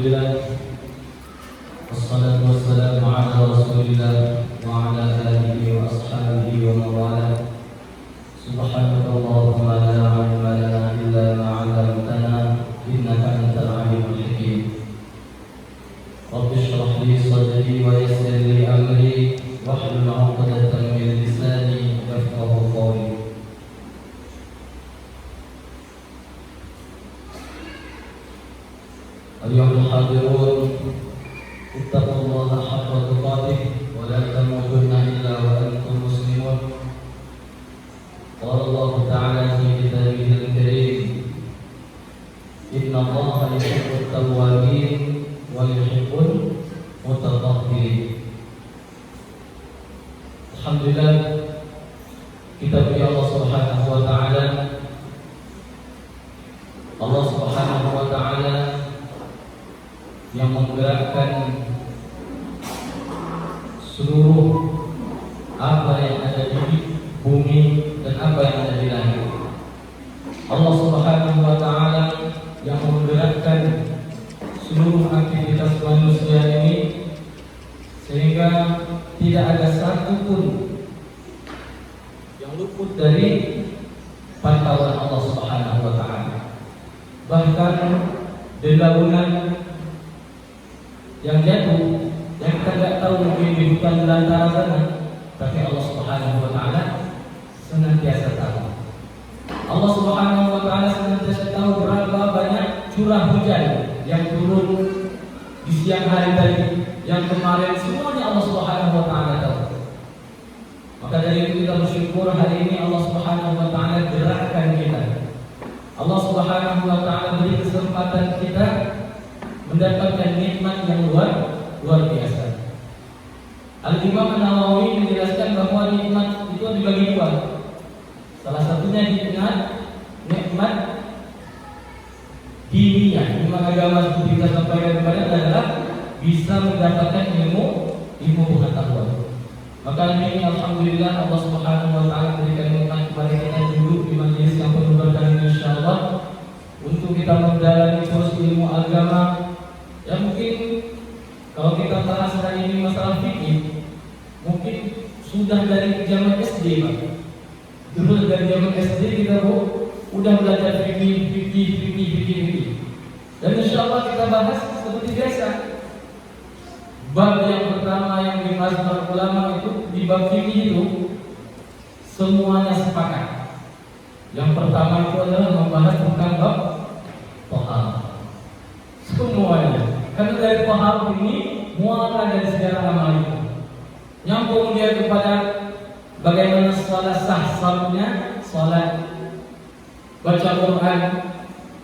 Alhamdulillah, wassalatu wassalamu ala Rasulillah wa ala alihi wa ashabihi wa mawala. Subhanakallahumma la ilma lana illa ma 'allamtana innaka antal alimul hakim. Rabbi shrah li sadri wa yassir li amri wahlul 'uqdatam min lisani yafqahu qawli. Ayyuhal hadirun, ittaqullaha haqqa tuqatih wa la tamutunna illa wa antum muslimun. Qala Allah Ta'ala fi kitabihil karim, inna Allaha yuhibbut tawwabin wa yuhibbul mutatahhirin. Alhamdulillah, kita beri Allah Subhanahu wa Ta'ala. Allah Subhanahu wa Ta'ala yang menggerakkan seluruh apa yang ada di bumi dan apa yang ada di langit. Allah Subhanahu wa Ta'ala yang menggerakkan seluruh aktivitas manusia ini sehingga tidak ada satu pun yang luput dari pantauan Allah Subhanahu wa Ta'ala. Bahkan dedaunan yang jatuh, yang kita tidak tahu mungkin di hutan belantara sana, tapi Allah Subhanahu wa Ta'ala senantiasa tahu. Allah Subhanahu wa Ta'ala senantiasa tahu berapa banyak curah hujan yang turun di siang hari tadi, yang kemarin, semuanya Allah Subhanahu wa Ta'ala tahu. Maka dari itu kita bersyukur hari ini Allah Subhanahu wa Ta'ala gerakkan kita. Allah Subhanahu wa Ta'ala beri kesempatan kita mendapatkan nikmat yang luar biasa. Al-Imam Nawawi menjelaskan bahwa nikmat itu dibagi dua. Salah satunya nikmat diniyah, ilmu agama seperti kita sampaikan kemarin adalah bisa mendapatkan ilmu pengetahuan. Maka ini alhamdulillah Allah Subhanahu wa Ta'ala memberikan nikmat kepada kita duduk di majelis yang penuh berkah ini insyaallah untuk kita mendalami terus ilmu agama. Ya mungkin kalau kita bahas hari ini masalah fikih, mungkin sudah dari zaman SD, Pak. Dulu dari zaman SD kita udah belajar fikih. Dan insyaallah kita bahas seperti biasa. Bab yang pertama yang dibahas para ulama itu di bab fikih itu semuanya sepakat. Yang pertama itu adalah membahas tentang bab taharah. Semuanya. Karena dari taharah ini muara dari segala amal itu. Nyambung dia kepada bagaimana salat sahnya, salat, baca Quran,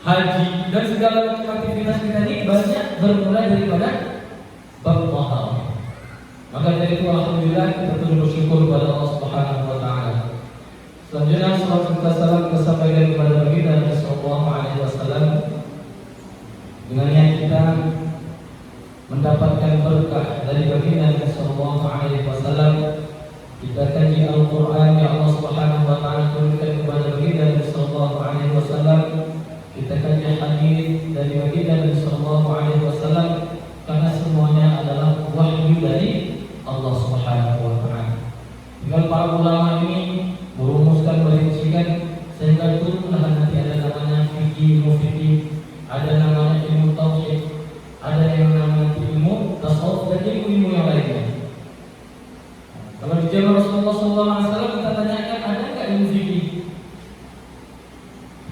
haji dan segala macam aktivitas kita ini banyak bermula daripada bab taharah. Maka dari itu alhamdulillah kita terus bersyukur kepada Allah Subhanahu wa Ta'ala. Selanjutnya salawat dan salam kita sampaikan kepada Nabi sallallahu alaihi wasallam. Dengannya kita mendapatkan berkah dari baginda Nabi sallallahu alaihi wasallam. Kita kaji Al-Qur'an yang Allah Subhanahu wa Ta'ala turunkan kepada baginda Nabi sallallahu alaihi wasallam. Kita kaji hadis dari baginda Nabi sallallahu alaihi wasallam karena semuanya adalah wahyu dari Allah Subhanahu wa Ta'ala. Tinggal para ulama ini merumuskan, merincikan sehingga turunlah nanti ada namanya fikih, ada namanya ilmu tauhid, ada yang namanya ilmu tasawuf dan ilmu yang lainnya. Kalau di zaman Rasulullah SAW kita tanyakan ada nggak ilmu fikih?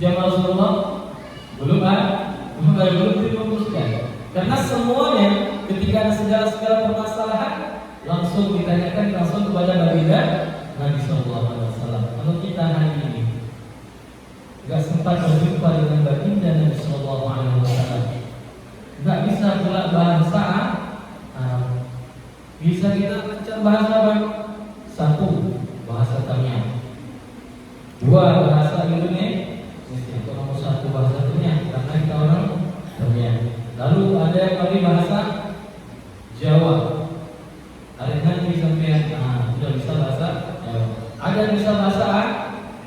Zaman Rasulullah belum dirumuskan. Karena semuanya ketika ada segala permasalahan langsung ditanyakan langsung kepada baginda Nabi SAW. Kalau kita hari ini nggak sempat berjumpa dengan baginda Nabi SAW, nggak bisa pula bahasa Arab. Bisa kita belajar bahasa apa? Satu, bahasa Tamiah. Dua, bahasa Indonesia. Itu nomor satu bahasa Tamiah karena kita orang Tamiah. Lalu ada yang lagi bahasa Jawa. Ada nanti sampai sudah bisa bahasa Jawa. Ada yang bisa bahasa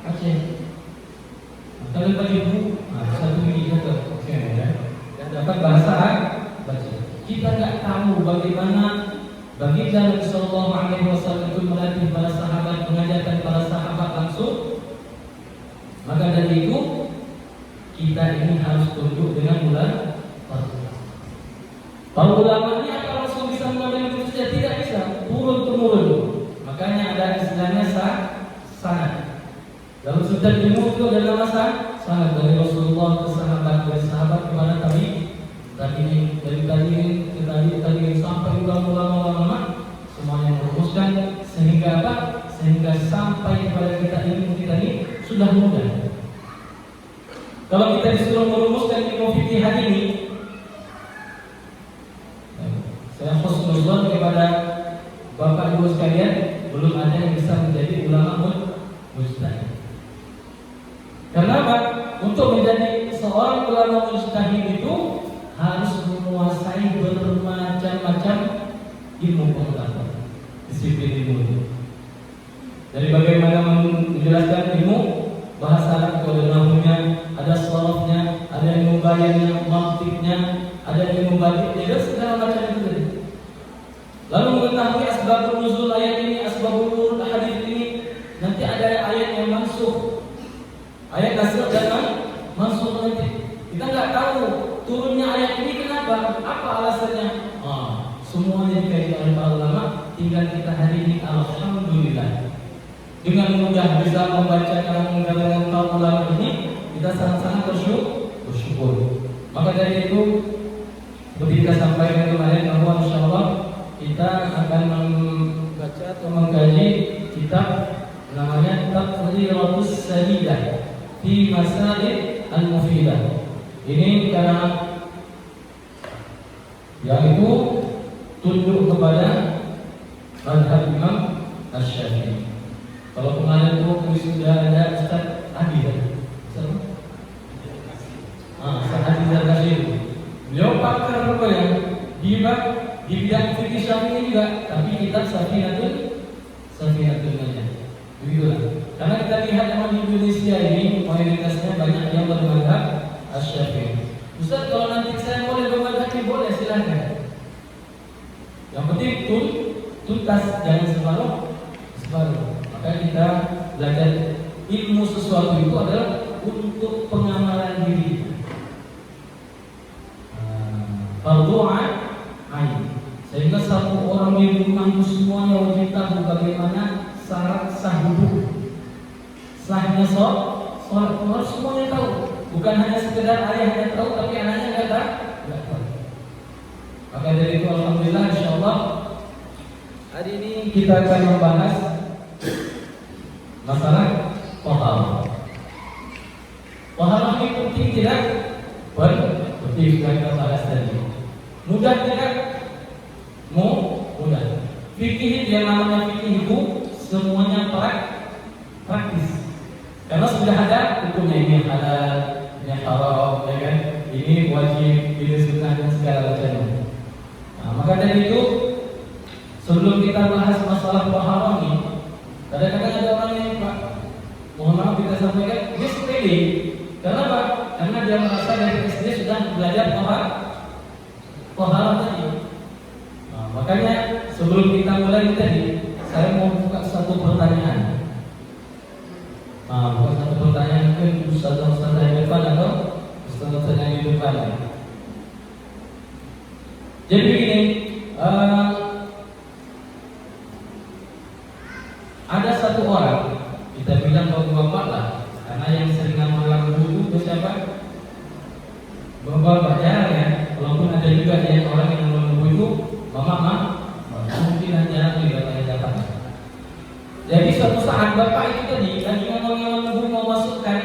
Aceh. Kalau bagi ibu satu ini juga. Dan dapat bahasa baca. Kita nggak tahu bagaimana baginda Nabi Sallallahu Alaihi Wasallam itu melatih para sahabat, mengajarkan para sahabat langsung. Maka dari itu kita ini harus tunduk dengan bulan Rasul. Para ulama ini apa langsung bisa mengambil keputusan? Tidak bisa, turun temurun. Makanya ada istilahnya sanad. Dalam setiap ilmu itu ada nama sanad dari Rasulullah ke sahabat, dari sahabat kepada tabi'in, dari tabi'in sampai ulama semuanya merumuskan sehingga apa? Sehingga sampai kepada kita ilmu kita ini sudah mudah. Kalau kita disuruh merumuskan ilmu fikih hari ini, saya husnuzon kepada Bapak Ibu sekalian, belum ada yang bisa menjadi ulama mujtahid. Kenapa? Untuk menjadi seorang ulama mujtahid itu harus menguasai bermacam-macam ilmu pengetahuan, disiplin ilmu. Dari bagaimana menjelaskan ilmu bahasa Arab, ada nahwunya, ada sharafnya, ada ilmu bayannya, mantiknya, ada ilmu badi'nya, dan segala macam itu. Lalu mengetahui asbabun nuzul ayat ini, asbabun nuzul hadis ini. Nanti ada ayat yang mansuh, ayat nasakh dan mansuh nanti. Kita nggak tahu turunnya ayat ini kenapa, apa alasannya. Semuanya dikaitkan oleh para ulama. Tinggal kita hari ini alhamdulillah dengan mudah bisa membacakan dengan para ulama ini, kita sangat-sangat bersyukur. Maka dari itu, seperti kita sampaikan kemarin bahwa insyaallah kita akan membaca atau mengkaji kitab namanya Taqriratus Sadidah fi Masail Al-Mufidah. Ini karena yang itu tunduk kepada mazhab Imam Asy-Syafi'i. Kalau kemarin itu sudah ada Ustaz Adi kan? Ustaz Adi Zarkashir. Beliau pakar apa ya? Di bidang fikih Syafi'i juga, tapi kitab Safinatul Najah. Begitulah. Karena kita lihat memang di Indonesia ini mayoritasnya banyak yang bermadzhab Asy-Syafi'i. Ustaz, kalau nanti saya boleh bermadzhab, boleh, silakan. Yang penting tuntas, jangan separuh. Maka kita belajar ilmu sesuatu itu adalah untuk pengamalan diri. Fardhu ain. Sehingga satu orang di rumah itu semuanya wajib tahu bagaimana syarat sah wudu. Sahnya sholat harus semuanya tahu. Bukan hanya sekedar ayahnya tahu, tapi anaknya nggak tahu. Maka dari itu alhamdulillah insyaallah hari ini kita akan membahas masalah taharah. Taharah ini penting tidak? Penting sekali kita bahas tadi. Mudah tidak? Mudah. Fikih yang namanya fikih itu semuanya praktis. Karena sudah ada hukumnya, ini halal, ini haram, ya kan? Ini wajib, ini sunnah dan segala macamnya. Maka dari itu sebelum kita bahas masalah taharah ini, kadang-kadang ada orang yang mohon maaf kita sampaikan, dia sepele. Kenapa? Karena dia merasa dari SD sudah belajar taharah tadi. Makanya sebelum kita mulai tadi, saya mau buka satu pertanyaan. Bukan satu pertanyaan ke ustaz-ustaz yang depan atau ustaz-ustaz yang di depan. Jadi begini, ada satu orang, kita bilang bapak lah, karena yang sering ngamal wudu itu siapa? Bapak jarang ya. Walaupun ada juga yang orang yang ngamal wudu itu mama, mungkin jarang juga saya dapat. Jadi suatu saat bapak itu tadi lagi ngomong wudu mau masukkan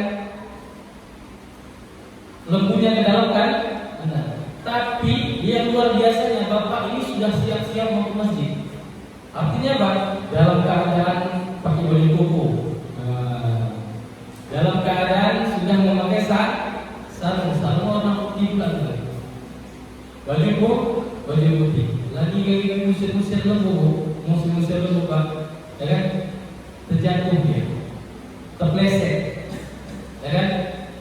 lembunya ke dalam kan? Tapi yang luar biasanya bapak ini sudah siap-siap mau ke masjid. Artinya apa? Dalam keadaan pakai baju koko, dalam keadaan sudah memakai sarung warna putih pula, baju putih. Lagi kayak musir-musir lembu, Pak, ya kan? Terjatuh dia, terpleset, ya kan?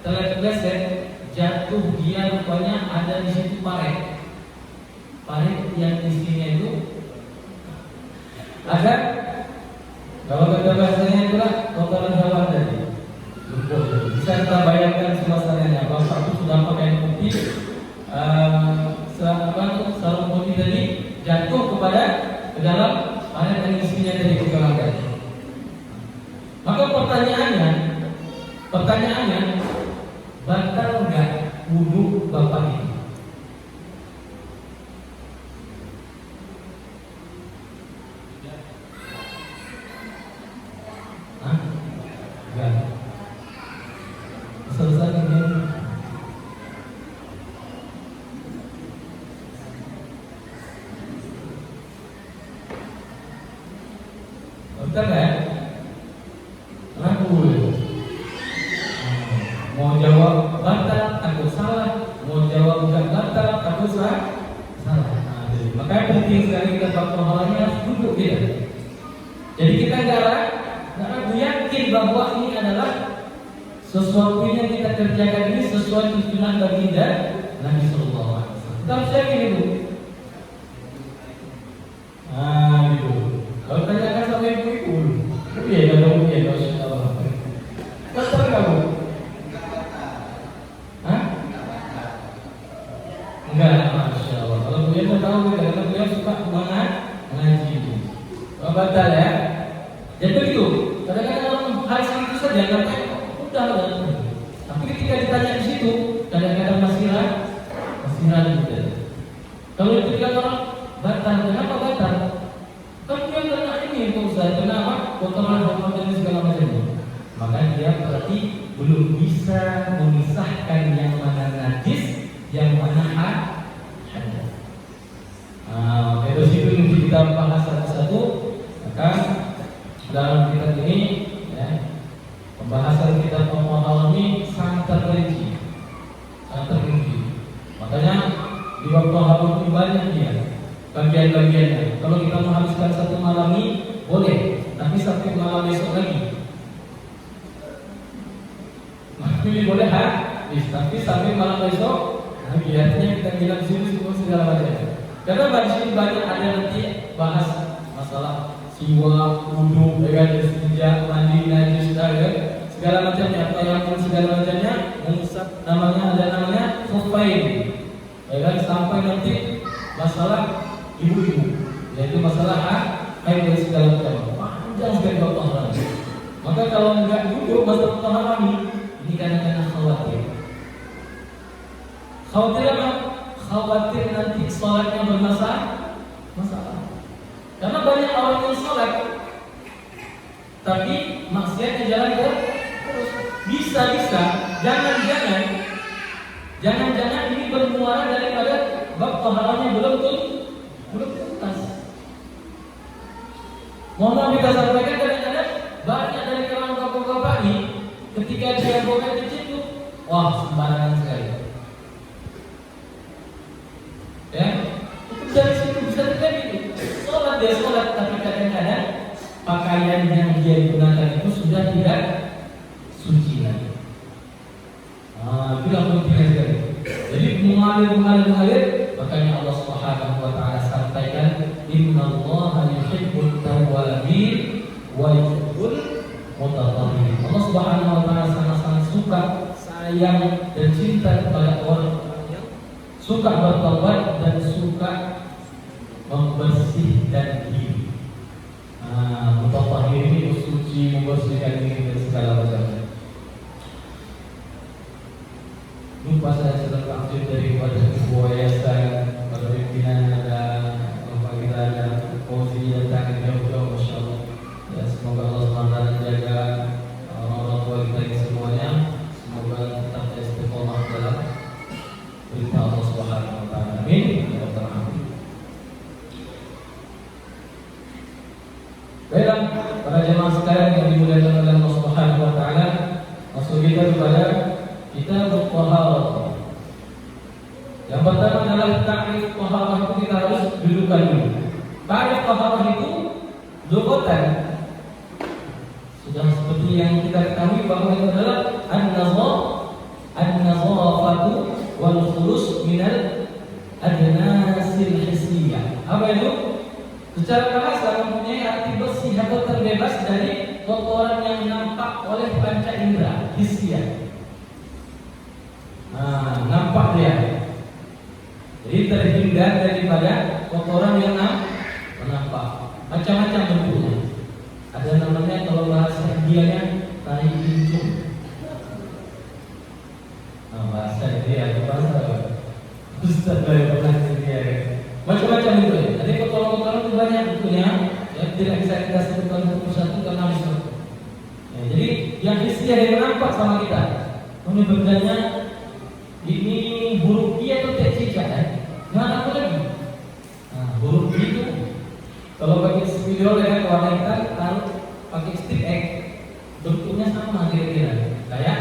Terpleset, jatuh dia rupanya ada di situ paret. parit yang isinya itu ada, kalau kata bahasanya itulah kotoran hewan tadi. Bisa kita bayangkan suasananya. Bapak itu sudah pakai putih, sarung putih tadi jatuh ke dalam parit yang isinya tadi kecolongan. Maka pertanyaannya, batal nggak wudhu bapak itu? Enggak. Selesai ini. Betul ya? Ragu. Mau jawab batal takut salah, mau jawab bukan batal takut salah. Makanya penting sekali kita pahalanya harus duduk dia. Jadi kita nggak ragu, yakin bahwa ini adalah sesuatu yang kita kerjakan ini sesuai tuntunan baginda Nabi Sallallahu Alaihi Wasallam. Kita harus yakin itu. Gitu. Kalau tanyakan sama ibu, iya kalau betul kamu? Enggak, masya Allah. Kalau beliau tahu, karena beliau suka mengaji. Batal ya. Jadi begitu. Kadang-kadang orang hal itu saja katanya udah. Tapi ketika ditanya di situ, kadang-kadang masih ragu. Kalau ketika orang batal, kenapa batal? Kan dia kena ini Pak Ustaz, kenapa? Kotoran hormon dan segala macamnya. Maka dia berarti belum bisa memisahkan yang mana najis, yang mana hadas. Dari situ kita bahas satu-satu. Maka dalam kitab ini, ya, pembahasan kitab pemahaman ini sangat terperinci. Makanya di bab pemahaman ini banyak dia bagian-bagiannya. Kalau kita menghabiskan satu malam ini boleh, tapi sampai malam besok lagi. Ini boleh tapi sampai malam besok lagi. Artinya kita bilang sini semua segala macam. Karena di sini banyak ada nanti bahas masalah siwa, wudhu, istinja, mandi, najis, segala macamnya, tayamum segala macamnya, mengusap ada namanya khufain. Sampai nanti masalah ibu-ibu, yaitu masalah haid dan segala macam. Panjang sekali pemahaman. Maka kalau enggak duduk masalah pemahaman ini kadang-kadang khawatir. Khawatir apa? Khawatir nanti sholatnya bermasalah. Karena banyak orang yang sholat tapi maksiatnya jalan terus. Bisa. Jangan-jangan ini bermuara daripada bab pahalanya belum tuntas. Mohon kita sampaikan, kadang-kadang banyak dari kalangan bapak-bapak ini ketika dia boleh dicintu, wah sembarangan sekali. Ya, itu dari situ bisa terjadi. Sholat, tapi kadang-kadang pakaian yang dia gunakan itu sudah tidak suci lagi. Itulah pentingnya sekali. Jadi mengalir. Makanya Allah Subhanahu Wa Taala sampaikan, Innallaha yuhibbut tawwabin wa yuhibbul mutatahhirin. Allah Subhanahu Wa Taala sangat suka, sayang dan cinta kepada orang yang suka bertaubat dan suka membersihkan diri. Mutatahhirin itu suci, membersihkan diri dari segala macamnya. Lupa saya sedang takdir dari wadah sebuah yayasan pada pimpinan ada bapak kita ada Fauzi yang datang jauh-jauh, masya Allah. Ya, semoga Allah SWT menjaga orang tua kita ini semuanya. Semoga tetap istiqomah dalam perintah Allah Subhanahu Wa Taala. Amin. Ya Rabbal Alamin. Baiklah, para jemaah sekalian yang dimuliakan oleh Allah Subhanahu Wa Taala, masuk kita kepada kita bertaharah. Yang pertama adalah ta'rif taharah itu kita harus dudukkan dulu. Ta'rif taharah itu lughatan. Sudah seperti yang kita ketahui bahwa itu adalah an-nazafatu wal khulus minal adnasil Secara bahasa mempunyai arti bersih atau terbebas dari kotoran yang nampak oleh panca indera, hisya. Nampak dia. Jadi terhindar daripada kotoran yang nampak. Macam-macam bentuknya. Ada namanya kalau bahasa Indianya tai pincung. Bahasa dia atau bahasa Ustaz pernah dia. Macam-macam bentuknya. Jadi kotoran-kotoran itu banyak bentuknya. Ya, tidak bisa kita sebutkan satu persatu karena itu. Ya, jadi yang hisya yang nampak sama kita. Ini bendanya ini huruf I atau T cicak ya? Nggak apa lagi. Huruf I itu kalau pakai spidol ya warna hitam, taruh pakai strip X, bentuknya sama kira-kira, kayak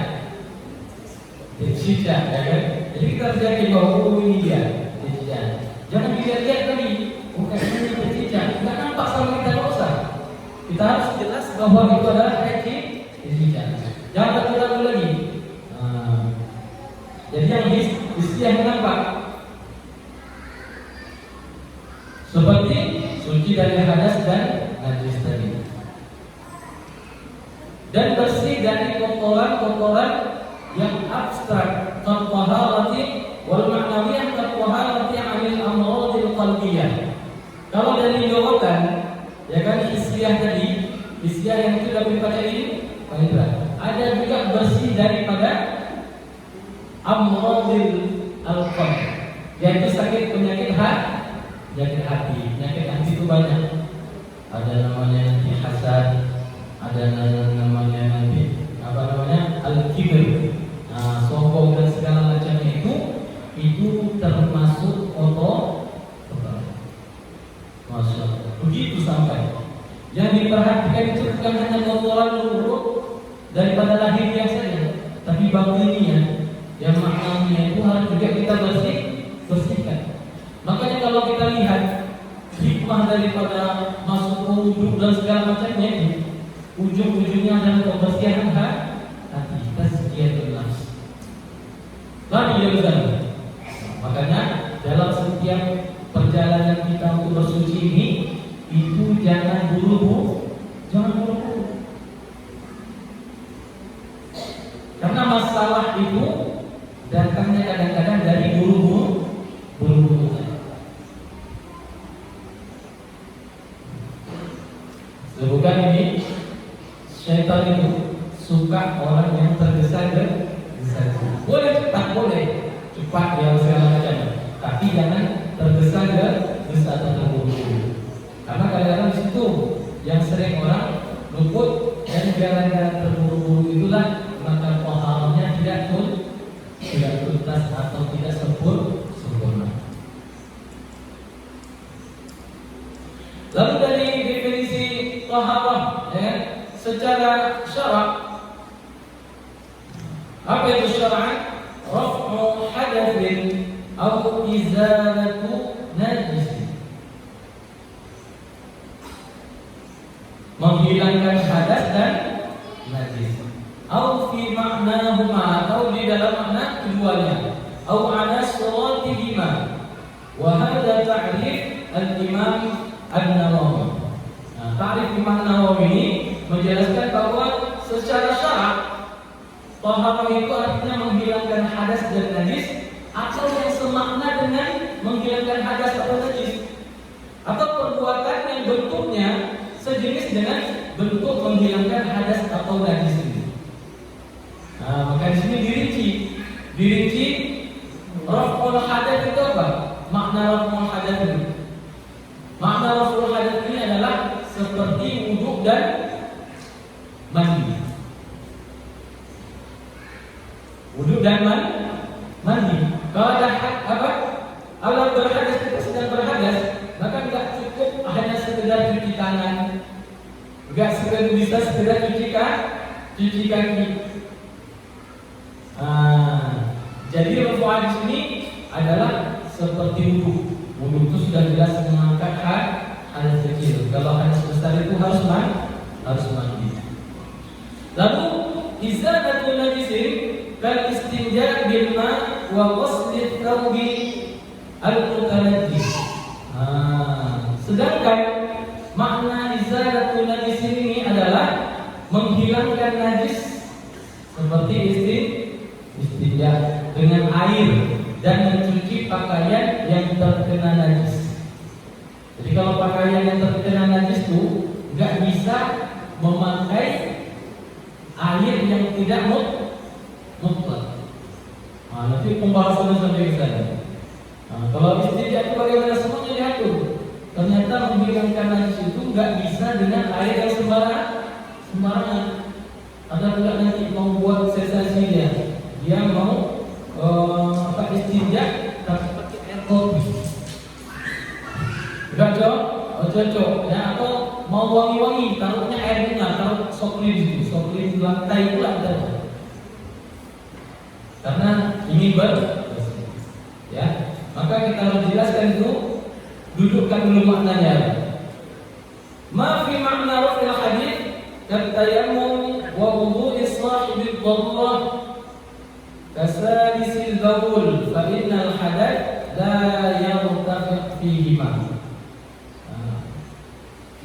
T cicak ya kan? Jadi kita harus yakin bahwa ini dia T cicak. Jangan dilihat-lihat tadi, bukan ini T cicak, nggak nampak sama kita nggak usah. Kita harus jelas bahwa itu adalah T cicak. Jangan terlalu lagi. Jadi yang hisya yang nampak seperti suci dari hadas dan najis tadi, dan bersih dari kotoran-kotoran yang abstrak, taharati wal ma'nawiyah taharati 'anil amradil qalbiyah. Kalau dari lugatan ya kan hisya tadi, hisya yang itu dapat dibaca ini ada juga bersih daripada amradil al-qalb, yaitu sakit penyakit hati. Penyakit hati itu banyak. Ada namanya nanti hasad, ada namanya nanti al-kibr, sombong dan segala macamnya itu termasuk kotor. Masya Allah. Begitu sampai yang diperhatikan itu bukan hanya kotoran luruh daripada lahirnya saja, tapi batinnya yang maknanya itu harus juga kita bersihkan. Makanya kalau kita lihat hikmah daripada masuk ke wudhu dan segala macamnya ini, ujung-ujungnya adalah kebersihan hati, tazkiyatun nafs. Lagi ya benar. Makanya dalam setiap perjalanan kita untuk bersuci ini, itu jangan buru-buru. Karena masalah itu datangnya kadang-kadang dari buru-buru. Bukan ini syaitan itu suka orang yang tergesa-gesa. Boleh cepat, boleh cepat yang segala macam, tapi jangan tergesa-gesa atau terburu-buru. Karena kadang-kadang di situ yang sering orang luput dan gara-gara terburu-buru itulah maka pahamnya tidak tuntas atau tidak sempurna. Lalu dari definisi taharah ya, secara syarak, apa itu syarak? Raf'u hadatsin atau izalatu najis, menghilangkan hadas dan najis. Au fi ma'nahuma, atau di dalam makna keduanya. Au ala suratihima. Wa hadha ta'rif al-Imam An-Nawawi. Ta'rif Imam Nawawi ini menjelaskan bahwa secara syarak taharah itu artinya menghilangkan hadas dan najis, atau yang semakna dengan menghilangkan hadas atau najis, atau perbuatan yang bentuknya sejenis dengan bentuk menghilangkan hadas atau najis ini. Maka di sini dirinci raf'ul hadath itu apa? Makna raf'ul hadath ini. Makna raf'ul hadath ini adalah seperti wudhu dan mandi. Wudhu dan mandi. Kalau ada kalau berhadas, kita sedang berhadas, maka tidak cukup hanya sekedar cuci tangan, tidak bisa sekedar cuci kaki. Jadi raf'ul di sini adalah seperti wudhu. Wudhu itu sudah jelas mengangkat hadas kecil. Kalau hadas besar itu harus mandi. Lalu izalatul najisin kal istinja bil ma wa ghusl thawbi al-mutanajjis. Sedangkan menghilangkan najis seperti istinja dengan air dan mencuci pakaian yang terkena najis. Jadi kalau pakaian yang terkena najis itu nggak bisa memakai air yang tidak mutlak. Nanti pembahasannya sampai ke sana. Kalau istinja itu bagaimana semuanya diatur. Ternyata menghilangkan najis itu nggak bisa dengan air yang sembarangan. Ada pula nanti mau buat sensasi dia mau istinja tapi pakai air kopi. Enggak cocok. Ya, atau mau wangi-wangi, taruhnya air bunga, taruh soklin di lantai pula ada. Karena ini ya, maka kita harus jelaskan itu, dudukkan dulu maknanya. Ma fi makna raf'il hadits katayammum wa wudu'i sahibil dharrah kasalisil baul fa innal hadath la yartafi fihima.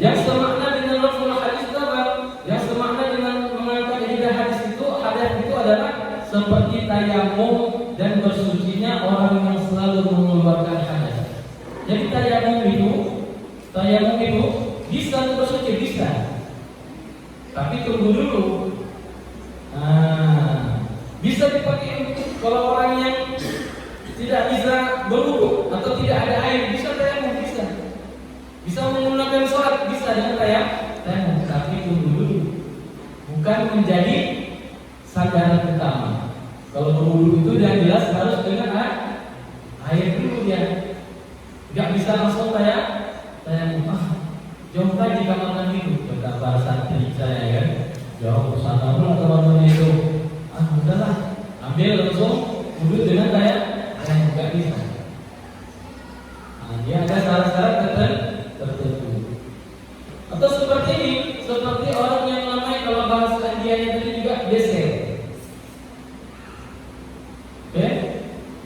Yang semakna dengan raf'ul hadits apa? Yang semakna dengan mengangkat hidah hadis itu, hadath itu adalah seperti tayamum dan bersucinya orang yang selalu mengeluarkan hadas. Jadi tayamum itu bisa bersuci, bisa. Tapi tunggu dulu. Bisa dipakai kalau orang yang tidak bisa berwudu atau tidak ada air, bisa tayamum, bisa. Bisa menggunakan sholat, bisa dengan tayamum. Tapi tunggu dulu. Bukan menjadi sandaran utama. Kalau berwudu itu yang jelas harus dengan air dulu ya. Gak bisa langsung tayamum. Jauh kan di kamar mandi itu, kata para santri saya kan. Jauh sana pun teman-teman itu. Udahlah, ambil langsung wudu dengan tayamum. Gak bisa. Dia ada syarat-syarat tertentu. Atau seperti ini, seperti orang yang namanya kalau bahasa Indianya tadi juga beser.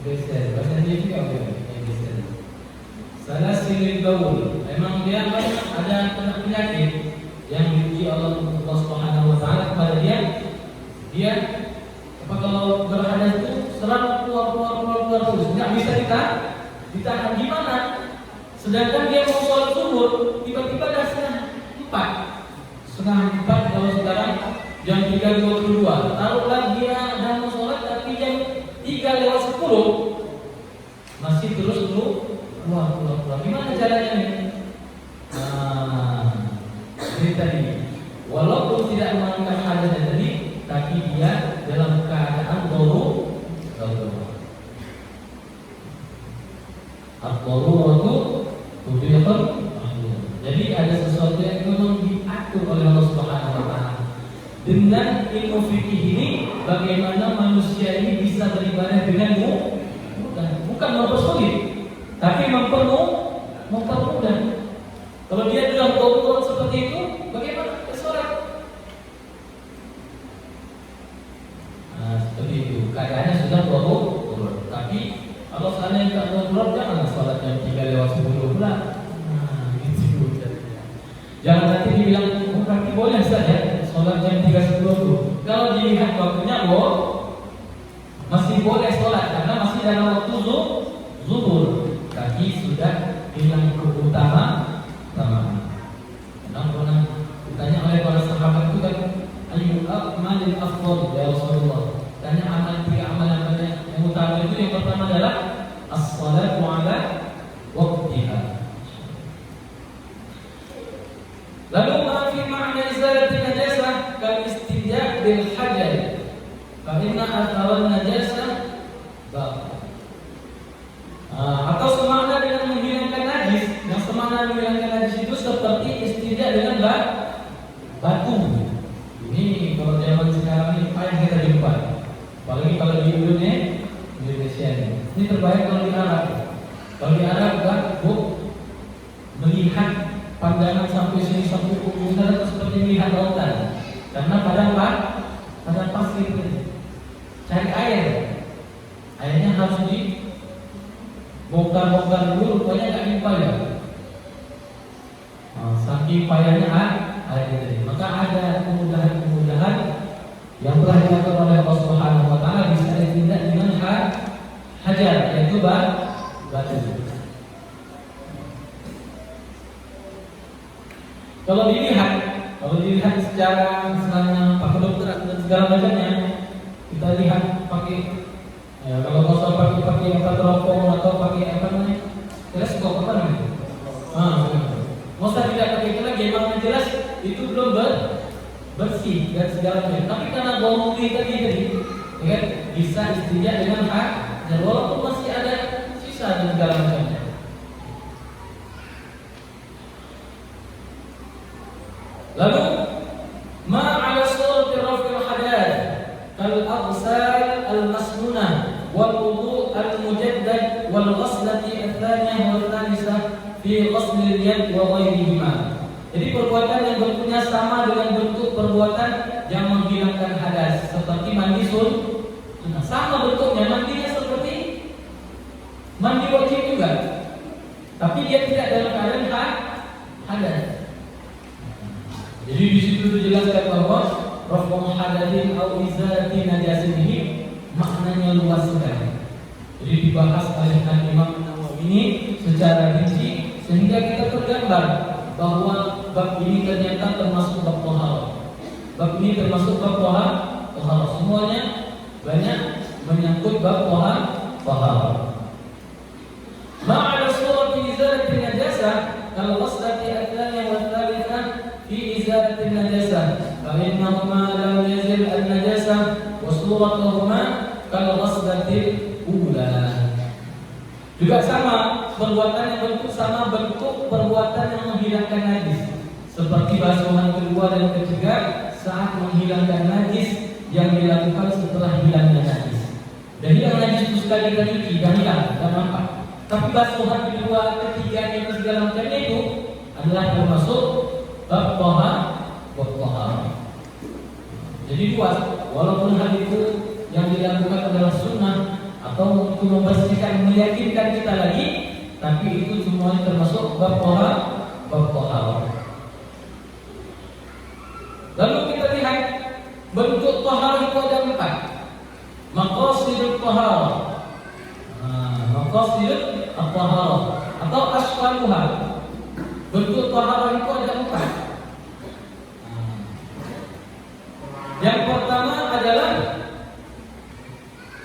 Beser, bahasa India juga beser. Salah silil baul. Memang dia ada penyakit yang diuji Allah Subhanahu wa taala kepada dia. Dia kalau berhadas itu serang keluar terus. Enggak bisa ditahan gimana? Sedangkan dia mau sholat zuhur, tiba-tiba dah setengah 4 kalau sekarang jam 3.22. Taruhlah dia dah mau sholat tapi jam 3:10 masih terus keluar. Gimana caranya nih? Jadi tadi, walaupun tidak mengangkat hadasnya tadi, tapi dia dalam keadaan darurat. Ad-daruratu tubihul. Jadi ada sesuatu yang memang diatur oleh Allah Subhanahu wa taala. Dengan ilmu fikih ini, bagaimana manusia ini bisa beribadah denganmu? Bukan mempersulit, tapi mempermudah. Kalau dia dalam darurat seperti itu, bagaimana bersolat? Seperti itu. Keadaannya sudah darurat. Tapi kalau seandainya tidak darurat, jangan sholat jam 3:10 pula. Gitu. Jangan nanti dibilang berarti boleh saja sholat jam 3:10 itu. Kalau dilihat waktunya masih boleh sholat karena masih dalam waktu zuhur. Tapi sudah hilang keutamaan. Pernah ditanya oleh para sahabat itu kan, ayyul a'malil afdal ya Rasulullah. Tanya amal 3 amalan yang utama itu, yang pertama adalah as-shalatu ala waqtiha. Lalu ma fi ma'na izalati najasah kal istinja bil hajar. Fa inna athara najasah baqi. Atau semakna dengan menghilangkan najis. Yang semakna menghilangkan najis itu seperti istinja dengan batu. Ini kalau zaman sekarang ini payah kita jumpa. Apalagi kalau di Indonesia ini. Ini terbaik kalau di Arab. Kalau di Arab kan, melihat pandangan sampai sini sampai ujung sana seperti melihat lautan. Karena pada pasir cari air. Airnya harus bongkar dulu, rupanya nggak nimpa ya. Saking payahnya air tadi. Maka ada kemudahan yang telah diatur oleh Allah Subhanahu wa taala bisa ditindak dengan hajar, yaitu batu. Kalau dilihat secara misalnya pakai dokter dan segala macamnya, kita lihat pakai kalau mau pakai teropong atau pakai apa namanya, teleskop apa namanya, mau tidak pakai itu lagi, memang jelas itu belum bersih dan segala macam. Tapi karena bau tadi, ya kan, bisa istinja dengan dan walaupun masih ada sisa dan segala macamnya. Lalu ma'ala surati rafil hadath kal aghsal al masnunah wal wudu al mujaddad wal ghaslati al-thaniyah wal thalithah fi ghasl al-yad wa ghairihima. Jadi perbuatan yang bentuknya sama dengan bentuk perbuatan yang menghilangkan hadas, seperti mandi sunnah. Sama bentuknya, mandinya seperti mandi wajib juga, tapi dia tidak dalam keadaan hadas. Jadi di situ dijelaskan bahwa raf'u hadatsin au izalati najasin ini maknanya luas sekali. Jadi dibahas oleh Imam Nawawi ini secara rinci sehingga kita tergambar bahwa bab ini ternyata termasuk bab taharah. Bab ini termasuk bab taharah. Semuanya banyak menyangkut bab taharah. Ma'al surati izalati najasah al-ghaslati al-thaniyah wa al-thalithah fi izalati najasah fa innahuma lam yazil an-najasah wa suratuhuma kal-ghaslati ula. Juga sama perbuatan yang bentuk sama bentuk perbuatan yang menghilangkan najis, seperti basuhan kedua dan ketiga saat menghilangkan najis yang dilakukan setelah hilangnya najis. Jadi yang najis itu sekali kita cuci dan hilang, dan nampak. Tapi basuhan kedua, ketiga dan segala macamnya itu adalah termasuk bab taharah. Jadi luas, walaupun hal itu yang dilakukan adalah sunnah atau untuk membersihkan, meyakinkan kita lagi, tapi itu semuanya termasuk bab taharah. Lalu kita lihat bentuk taharah itu ada 4. Maqasidut taharah. Maqasidut taharah atau aswaluha. Bentuk taharah itu ada 4. Yang pertama adalah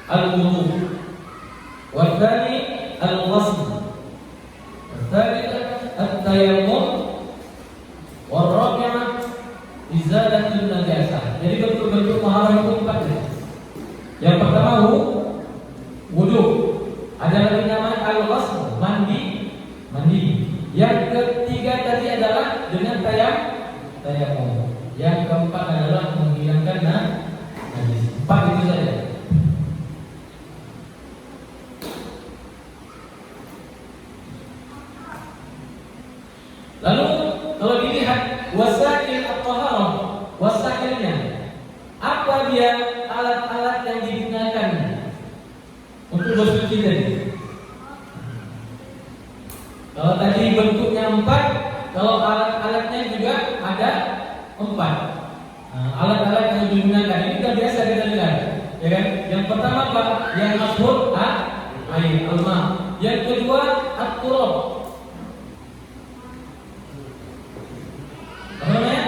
al-wudu, wa tsani al-ghusl, wa tsalits at-tayammum, wa rabi'ah izalatul najasah. Jadi bentuk-bentuk taharah itu 4. Yang pertama wudu, ada lagi nama al-ghusl, mandi. Yang ketiga tadi adalah dengan tayammum. Yang keempat adalah menghilangkan najis. 4 itu saja. Lalu kalau dilihat wasail at-taharah, wasailnya apa dia, alat-alat yang digunakan untuk bersuci tadi. Kalau tadi bentuknya 4, kalau alat-alatnya juga ada 4. Alat-alat yang digunakan ini sudah biasa kita lihat, ya kan? Yang pertama apa? Yang masyhur air, al-ma. Yang kedua at-turab. Apa namanya?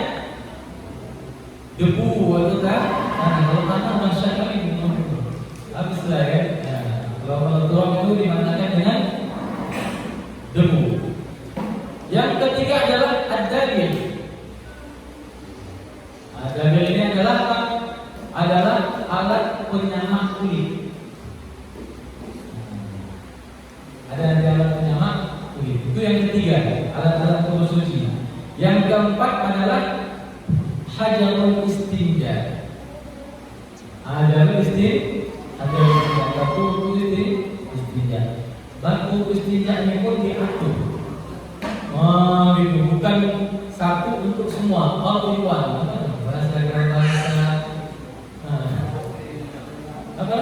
Debu atau kalau tanah masya Allah ini habislah ya. Kalau turab itu dimanakan dengan debu. Yang ketiga adalah ad-dabil. Dabil ini adalah apa? Adalah alat penyamak kulit. Ada alat penyamak kulit. Itu yang ketiga, alat-alat bersuci. Yang keempat adalah hajarul istinja. Hajarul istinja. Batu istinja ini pun diatur. Itu bukan satu untuk semua. All in one. Apa?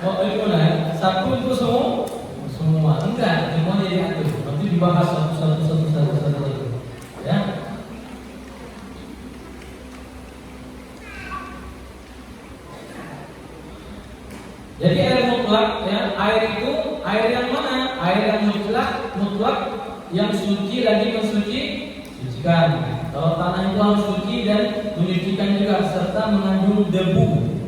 Oh, itu lah. Satu untuk semua. Enggak, semuanya diatur. Nanti dibahas satu. Ya. Jadi air mutlak, ya, air itu air yang mana? Air yang mutlak yang suci lagi mensucikan. Kalau tanah itu harus suci dan menyucikan juga serta mengandung debu.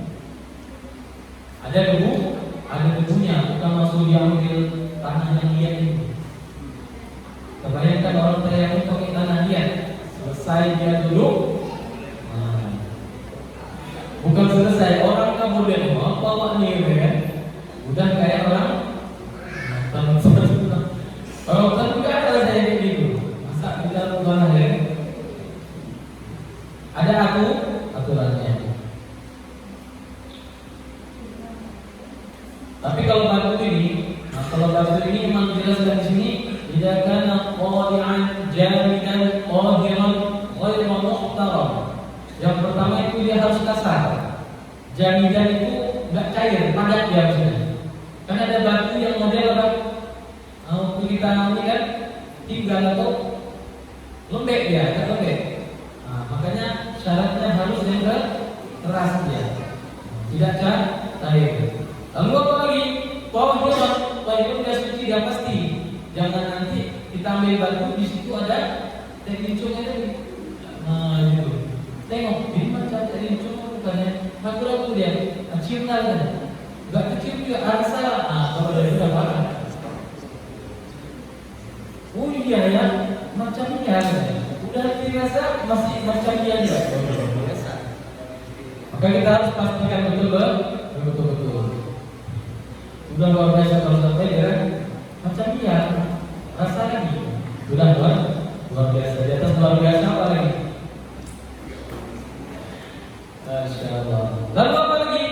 Ada debunya, bukan langsung diambil tanah yang liat itu. Kebanyakan orang tayamum pakai tanah liat, selesai dia duduk. Bukan selesai, orang kabur dari rumah, bawa nih kan? Udah kayak orang kalau kan juga ada saya kayak gitu. Masa kita rumah ya? Ada aturannya. Tapi kalau batu ini memang jelaskan di sini, tidak kana qadi'an jamidan qadiran ghairu muhtaram. Yang pertama itu dia harus kasar. Jamidan itu enggak cair, padat dia harusnya. Karena ada batu yang model apa? Waktu kita ini kan tinggal atau lembek dia, agak lembek. Makanya syaratnya harus yang keras dia, tidak cair. Lalu apa lagi? Tahirun dia suci dia pasti. Jangan nanti kita ambil batu di situ ada telincungnya tadi. Gitu. Tengok, ini macam telincung bukannya? Ragu-ragu dia, cium kan? Enggak kecium juga, rasa. Kalau dari itu apa? Oh iya ya, macam iya. Udah dirasa masih macam iya juga. Maka kita harus pastikan betul. Udah luar biasa kalau sampai ya, macam iya, rasa lagi. Udah luar biasa. Di atas luar biasa apa lagi? Masya Allah. Lalu apa lagi?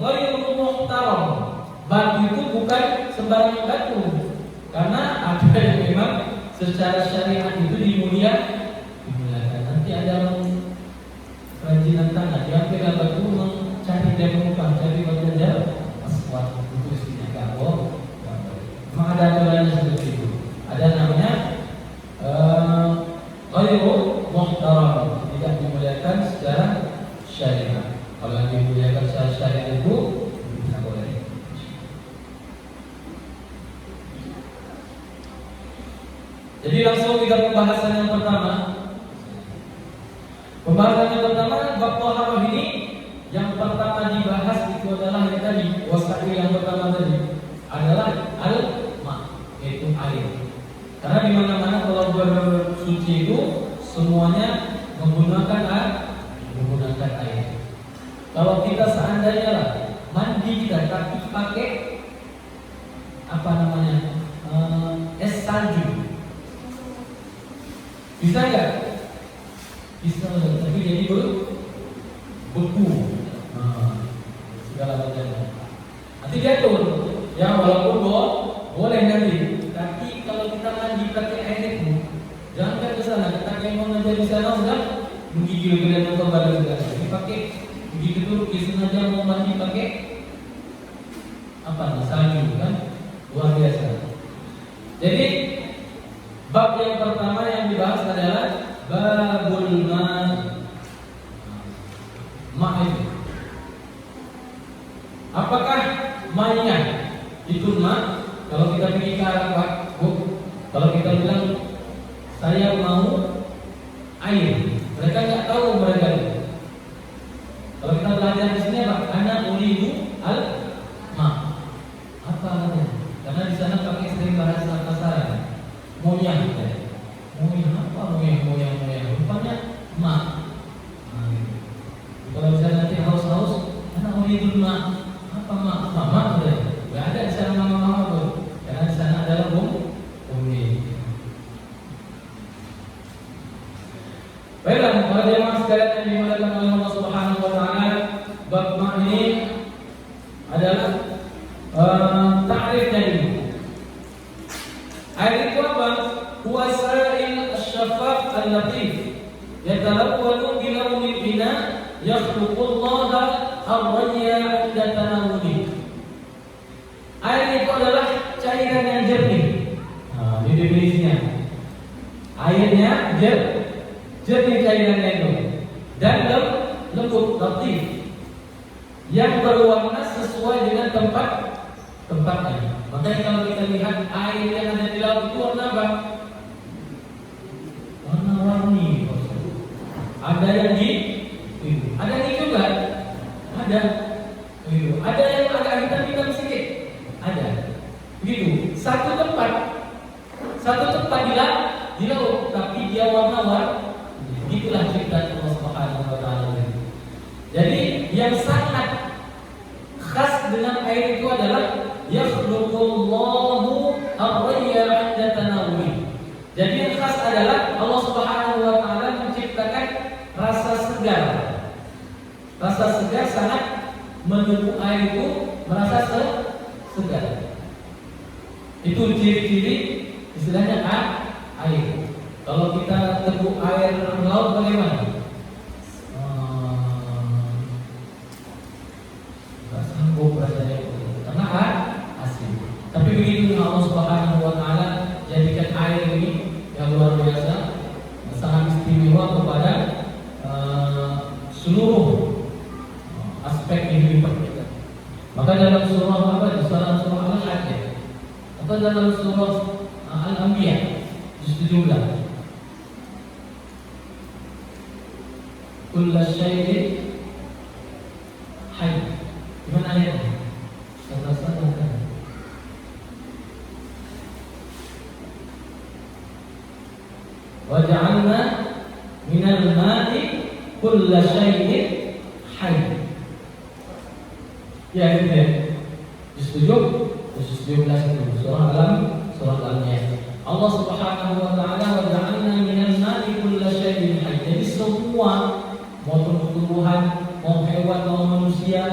Ghairu muhtaram. Batu itu bukan sembarang batu. Karena ada yang memang secara syariat itu dimuliakan. Nanti ada kerajinan tangan yang pegang batu mencari dia mengubah, cari batu jauh. Aswad itu istilah gabo. Memang ada aturannya seperti itu. Ada namanya ghairu muhtaram, tidak dimuliakan secara syariat. Kalau yang dimuliakan secara syariat itu bisa boleh. Jadi langsung kita pembahasan yang pertama. Pembahasan yang pertama bab taharah ini yang pertama dibahas itu adalah yang tadi wasail yang pertama tadi adalah al-ma, yaitu air. Karena di mana-mana kalau bersuci itu semuanya menggunakan air. Kalau kita seandainya lah mandi kita tapi pakai apa namanya es salju, bisa nggak? Bisa, tapi jadi beku, segala macamnya. Nanti jatuh, ya walaupun boleh nanti. Tapi kalau kita mandi pakai air itu, jangan ke sana. Kita kemau aja di sana sudah menggigil kalian nonton baru sudah. Ini pakai begitu dulu, sengaja mau mandi pakai apa? Salju kan, luar biasa. Jadi bab yang pertama yang dibahas adalah babul ma itu. Apakah ma-nya itu ma? Kalau kita pergi ke Arab, kalau kita bilang saya mau air, mereka nggak tahu mereka itu. Kalau kita belajar di sini apa? Ana uridu al-ma. Apa artinya? Karena di sana pakai sering bahasa pasaran. Moyang, apa? Moyang. Rupanya ma. Kalau misalnya nanti haus, ana uridu ma. Apa ma? Mama ada. Gak ada di sana mama tuh. Karena di sana adalah bumi. Baiklah, para jemaah sekalian yang dimuliakan oleh Allah Subhanahu wa taala, bab ma ini adalah ta'rifnya ini. Air itu apa? Huwa sa'il asy-syaffaf al-latif yatalawwanu bi lawnil bina yakhluqullaha ar-rayya 'inda tanawwulihi. Air itu adalah cairan yang jernih. Ini definisinya. Airnya jernih cairannya itu dan lembut, latif, yang berwarna sesuai dengan tempatnya. Makanya kalau kita lihat air yang ada di laut itu warna apa? Warna-warni. Ada yang biru, ada yang hijau juga, ada biru, ada yang agak hitam-hitam sedikit, ada. Begitu. Satu tempat di laut, tapi dia warna-warni. Itulah cerita Allah Subhanahu wa taala. Jadi yang sangat khas dengan air itu adalah yakhluqullahu ar-rayya 'inda tanawwuhi. Jadi yang khas adalah Allah Subhanahu wa taala menciptakan rasa segar. Rasa segar sangat meneguh air itu merasa segar. Itu ciri-ciri istilahnya air. Kalau kita teguh air laut bagaimana? Tidak sanggup rasanya itu karena asin. Tapi begitu Allah Subhanahu wa taala jadikan air ini yang luar biasa, sangat istimewa kepada seluruh aspek kehidupan kita. Maka dalam surah apa? Dalam surah Al-Hajj atau dalam surah Al-Anbiya juz 17. Kullu syai'in hayy. Gimana ayatnya? Sama-sama kan. Wa ja'alna minal ma'i kullu syai'in hayy. Ya gitu ya. Juz 17 itu surah Al-Anbiya. Allah Subhanahu wa taala wa ja'alna minal ma'i kullu syai'in hayy. Jadi semua mau tumbuhan, mau hewan, mau manusia,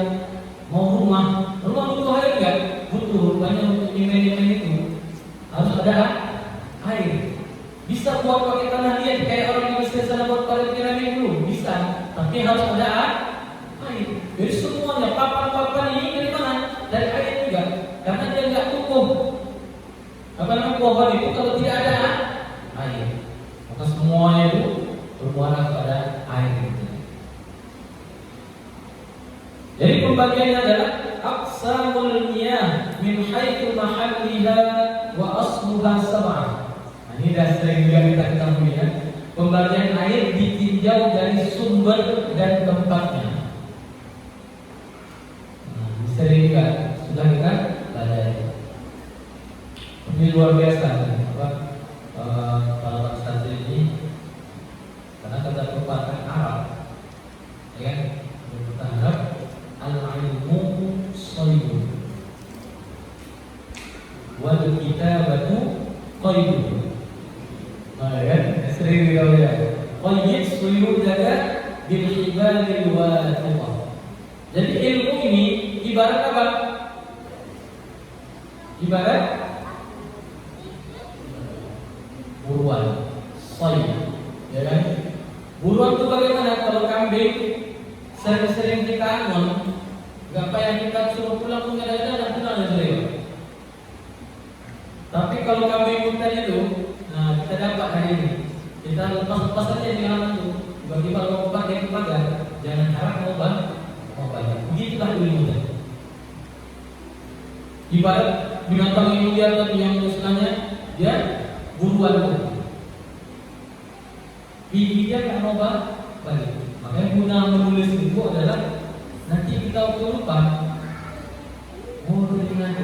mau rumah butuh air enggak? Butuh. Rupanya untuk nyemen itu harus ada air. Bisa buat pakai tanah liat kayak orang di Mesir sana buat pakai piramid dulu, bisa. Tapi harus ada air. Jadi semuanya papan-papan ini dari mana? Dari air juga. Karena dia enggak tumbuh. Apa namanya pohon itu kalau tidak ada air. Maka semuanya itu bermuara kepada air. Jadi pembagiannya adalah aqsamul miyah min haitsu mahalliha wa asluha sab'ah. Nah, ini dah sering juga kita ketahui ya. Pembagian air ditinjau dari sumber dan tempatnya. Nah, sering juga sudah kita pelajari. Ini luar biasa para ustaz ini karena kata perkataan Arab ya kan? Perkataan Arab al-ilmu shaydun wal kitabatu qaydun. Nah ya, sering kita lihat. Qayd suyudaka bil hibalil wathiqah. Jadi ilmu ini ibarat apa? Ibarat buruan, shayd, ya kan? Buruan itu bagaimana? Kalau kambing sering-sering kita angon, gak payah kita suruh pulang punya dan pulang ya sering. Tapi kalau kambing hutan itu, nah kita dapat hari ini, kita lepas saja di halaman itu. Tiba-tiba kalau pakai ke pagar, jangan harap mau banyak. Begitulah ilmu tadi. Ibarat binatang yang liar tadi yang istilahnya dia buruan itu. Dia nggak mau balik. Makanya guna menulis itu adalah nanti kita lupa. Ingat.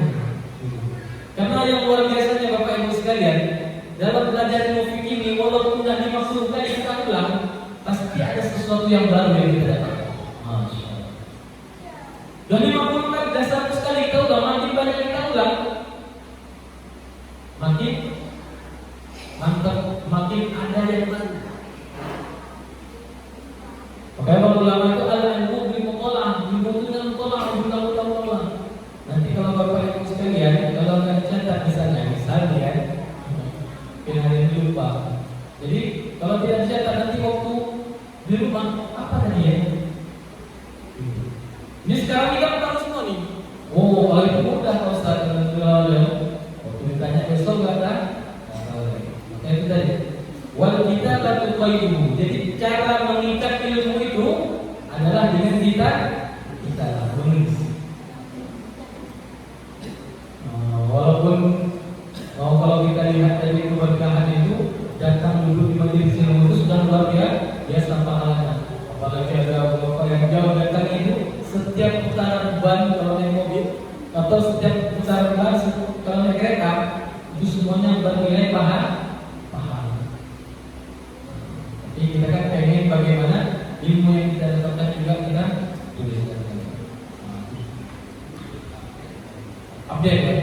Karena yang luar biasanya Bapak Ibu sekalian, dalam belajar ilmu fikih ini walaupun sudah 50 kali kita ulang, pasti ada sesuatu yang baru yang kita dapatkan. Masya Allah. Dan 50 kali dan 100 kali kita ulang, makin banyak kita ulang, makin mantap, makin ada yang baru. Makanya para ulama itu al-ilmu bil muqalah, dibutuhkan muqalah, berulang-ulang. Nanti kalau Bapak Ibu sekalian, kalau nggak dicatat misalnya, kita hari ini lupa. Jadi kalau tidak dicatat nanti waktu di rumah apa tadi ya? Ini sekarang kita tahu semua nih. Oh, kalau itu mudah kalau Ustaz. Waktu ditanya besok nggak ada. Makanya itu tadi. Wal kitabatu qaydun. Jadi cara mengikat ilmu itu adalah dengan kita menulis. Walaupun kalau kita lihat dari keberkahan itu, datang duduk di majelis ilmu itu sudah luar biasa pahalanya. Apalagi ada bapak yang jauh datang itu, setiap putaran ban kalau naik mobil atau setiap putaran ban kalau naik kereta itu semuanya bernilai pahala. Jadi kita kan pengen bagaimana ilmu yang kita dapatkan juga kita tuliskan. Update ya.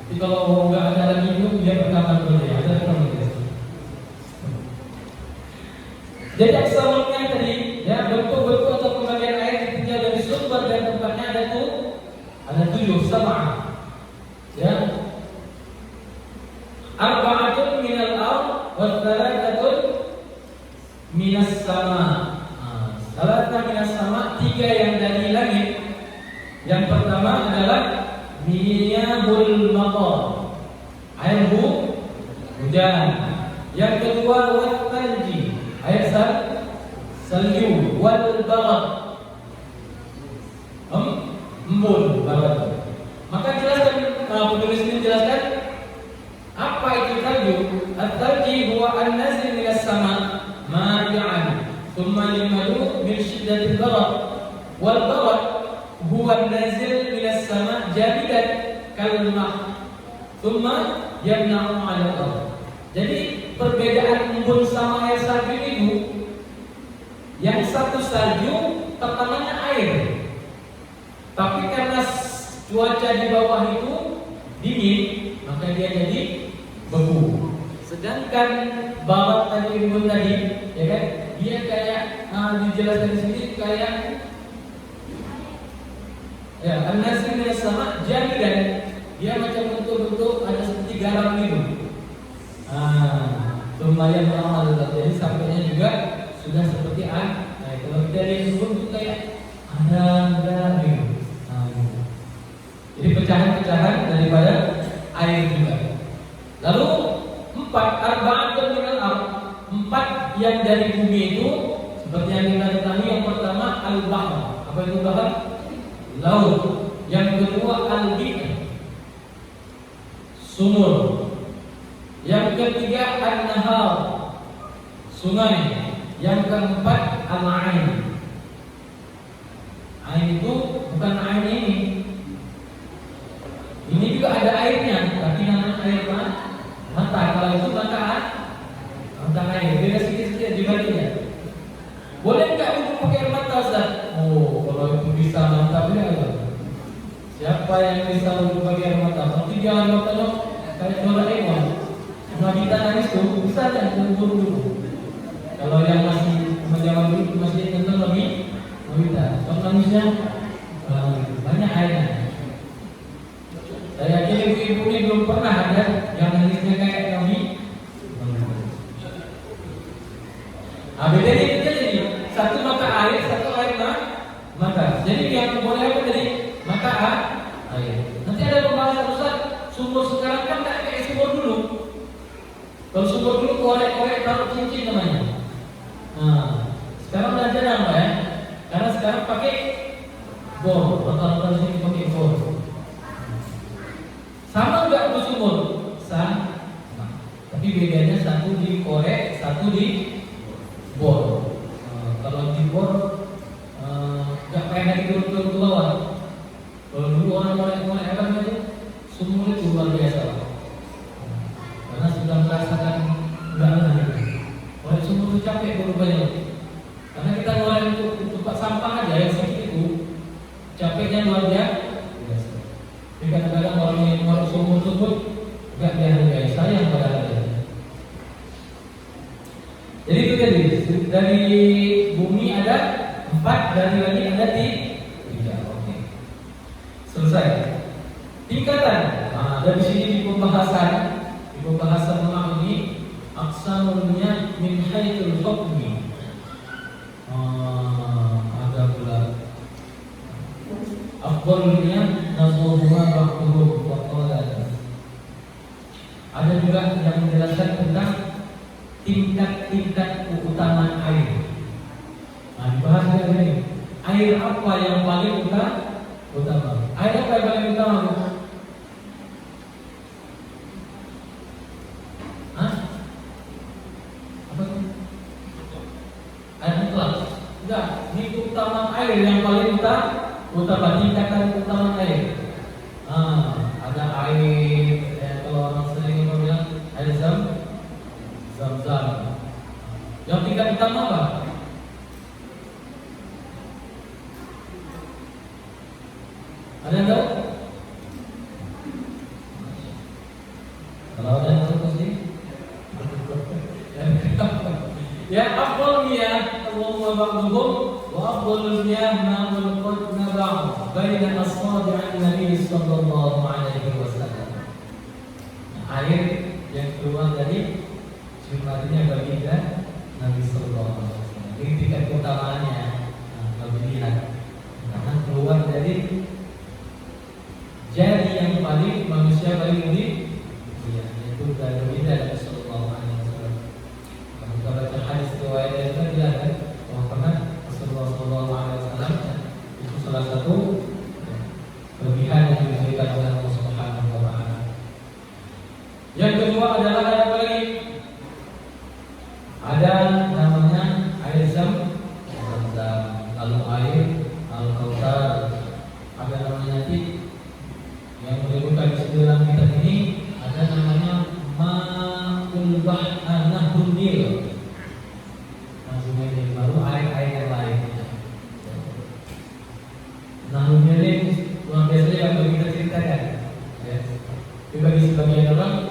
Jadi kalau nggak ada lagi itu dia rekaman dulu ya. Ada rekaman dulu. Jadi aksamanya tadi ya, bentuk-bentuk atau pembagian air ditinjau dari sumber dan tempatnya ada 7 sama ya. Arba'atun minal ard wa thalathatun minas sama. Salatna minas sama, 3 yang dari langit. Yang pertama adalah miyahul matar, air hujan. Yang kedua watanji, air salju. Wal barat, embun barat. Maka jelaskan, penulis ini jelaskan apa itu salju. At-talji huwa an-nazil minas sama ma'i'an thumma limalu min shiddatil barat. Wal barat huwa an-nazil minas sama jamidan kalma thumma yamna'u 'ala al-ard. Jadi perbedaan embun sama air salju itu, yang satu salju tekanannya air, tapi karena cuaca di bawah itu dingin, maka dia jadi beku. Sedangkan barat tadi, embun tadi, ya kan, dia kayak dijelaskan di sini kayak ya, an-nazil minas sama jamidan, dia macam bentuk-bentuk ada seperti garam gitu. Lumayan mahal, jadi sampainya juga sudah seperti air. Kalau kita lihat itu kayak ada gitu. Jadi pecahan-pecahan daripada air juga. Lalu 4 arba'atun minal ard, 4 yang dari bumi itu seperti yang kita ketahui. Yang pertama al-bahr, apa itu bahr? Laut. Yang kedua al-bi'r, sumur. Yang ketiga an-nahar, sungai. Yang keempat al-ain. Ain itu bukan ain ini. Ini juga ada airnya, tapi namanya air mata. Kalau itu mata air. Beda sedikit dibandingnya. Boleh nggak untuk pakai air mata, Ustaz? Oh, kalau itu bisa mantapnya ya. Siapa yang bisa untuk pakai air mata? Nanti jangan tengok kayak Doraemon. Nobita nangis tuh bisa dan dulu. Kalau yang masih zaman dulu masih tentang Nobita, kalau nangisnya banyak airnya. Saya yakin ibu-ibu ini belum pernah ada yang nangisnya kayak kami. Bedanya itu jadi satu mata air, satu air mata. Jadi yang boleh apa tadi? Mata air. Nanti ada pembahasan Ustaz, sumur sekarang kan nggak kayak sumur dulu. Kalau sumur dulu korek-korek taruh cincin namanya. Sekarang udah jarang Pak ya. Karena sekarang pakai bor, rata-rata sini pakai bor. Sama enggak itu sumur? Sama. Tapi bedanya satu di korek, satu di bor. Kalau di bor enggak kayak lagi turun ke bawah. Kalau dulu orang korek-korek apa itu? Sumur itu luar biasa. Karena sudah merasakan banget. Oleh sumur itu capek berubahnya. Karena kita ngeluarin untuk tempat sampah aja yang sedikit itu, capeknya luar biasa. Jadi kadang-kadang orang yang ngeluarin sumur tersebut nggak dihargai, sayang padahal. Jadi itu tadi, dari bumi ada 4, dari langit ada 3. Oke. Selesai. Tingkatan. Dari sini di pembahasan memahami aqsamulnya min haitsul hukmi. Ada pula afdalnya nazuhuma ba'duhu wa qala. Ada juga yang menjelaskan tentang tingkat-tingkat keutamaan air. Dibahas ini. Air apa yang paling utama? Air apa yang paling utama? utama tingkatan utama air. Ada air, kalau orang sering bilang air zam-zam. Yang tingkat utama apa? Ada yang tahu? Kalau ada yang tahu pasti. Ya afdal miyah Allahumma ba'duhum wa afdalul miyah ma mulqat naba'u baina asabi'in Nabi sallallahu alaihi wasallam. Air yang keluar dari jumlahnya baginda Nabi sallallahu alaihi wasallam. Ini tingkat keutamaannya. Kalau dilihat karena keluar dari jari yang paling manusia paling unik, yaitu dari baginda Nabi sallallahu alaihi wasallam. Kita baca hadis riwayat yang tadi kan bahwa pernah Rasulullah sallallahu alaihi wasallam itu salah satu kelebihan yang diberikan oleh Allah Subhanahu wa taala. Yang kedua adalah apa lagi? Ada namanya air zam-zam, lalu air al-kautsar, ada namanya nanti yang menyebutkan di dalam kitab ini ada namanya ma'ul nahrun Nil. Sungai baru air-air yang lain. Nahrun Nil ini luar biasa yang kita ceritakan. Ya. Bagi sebagian orang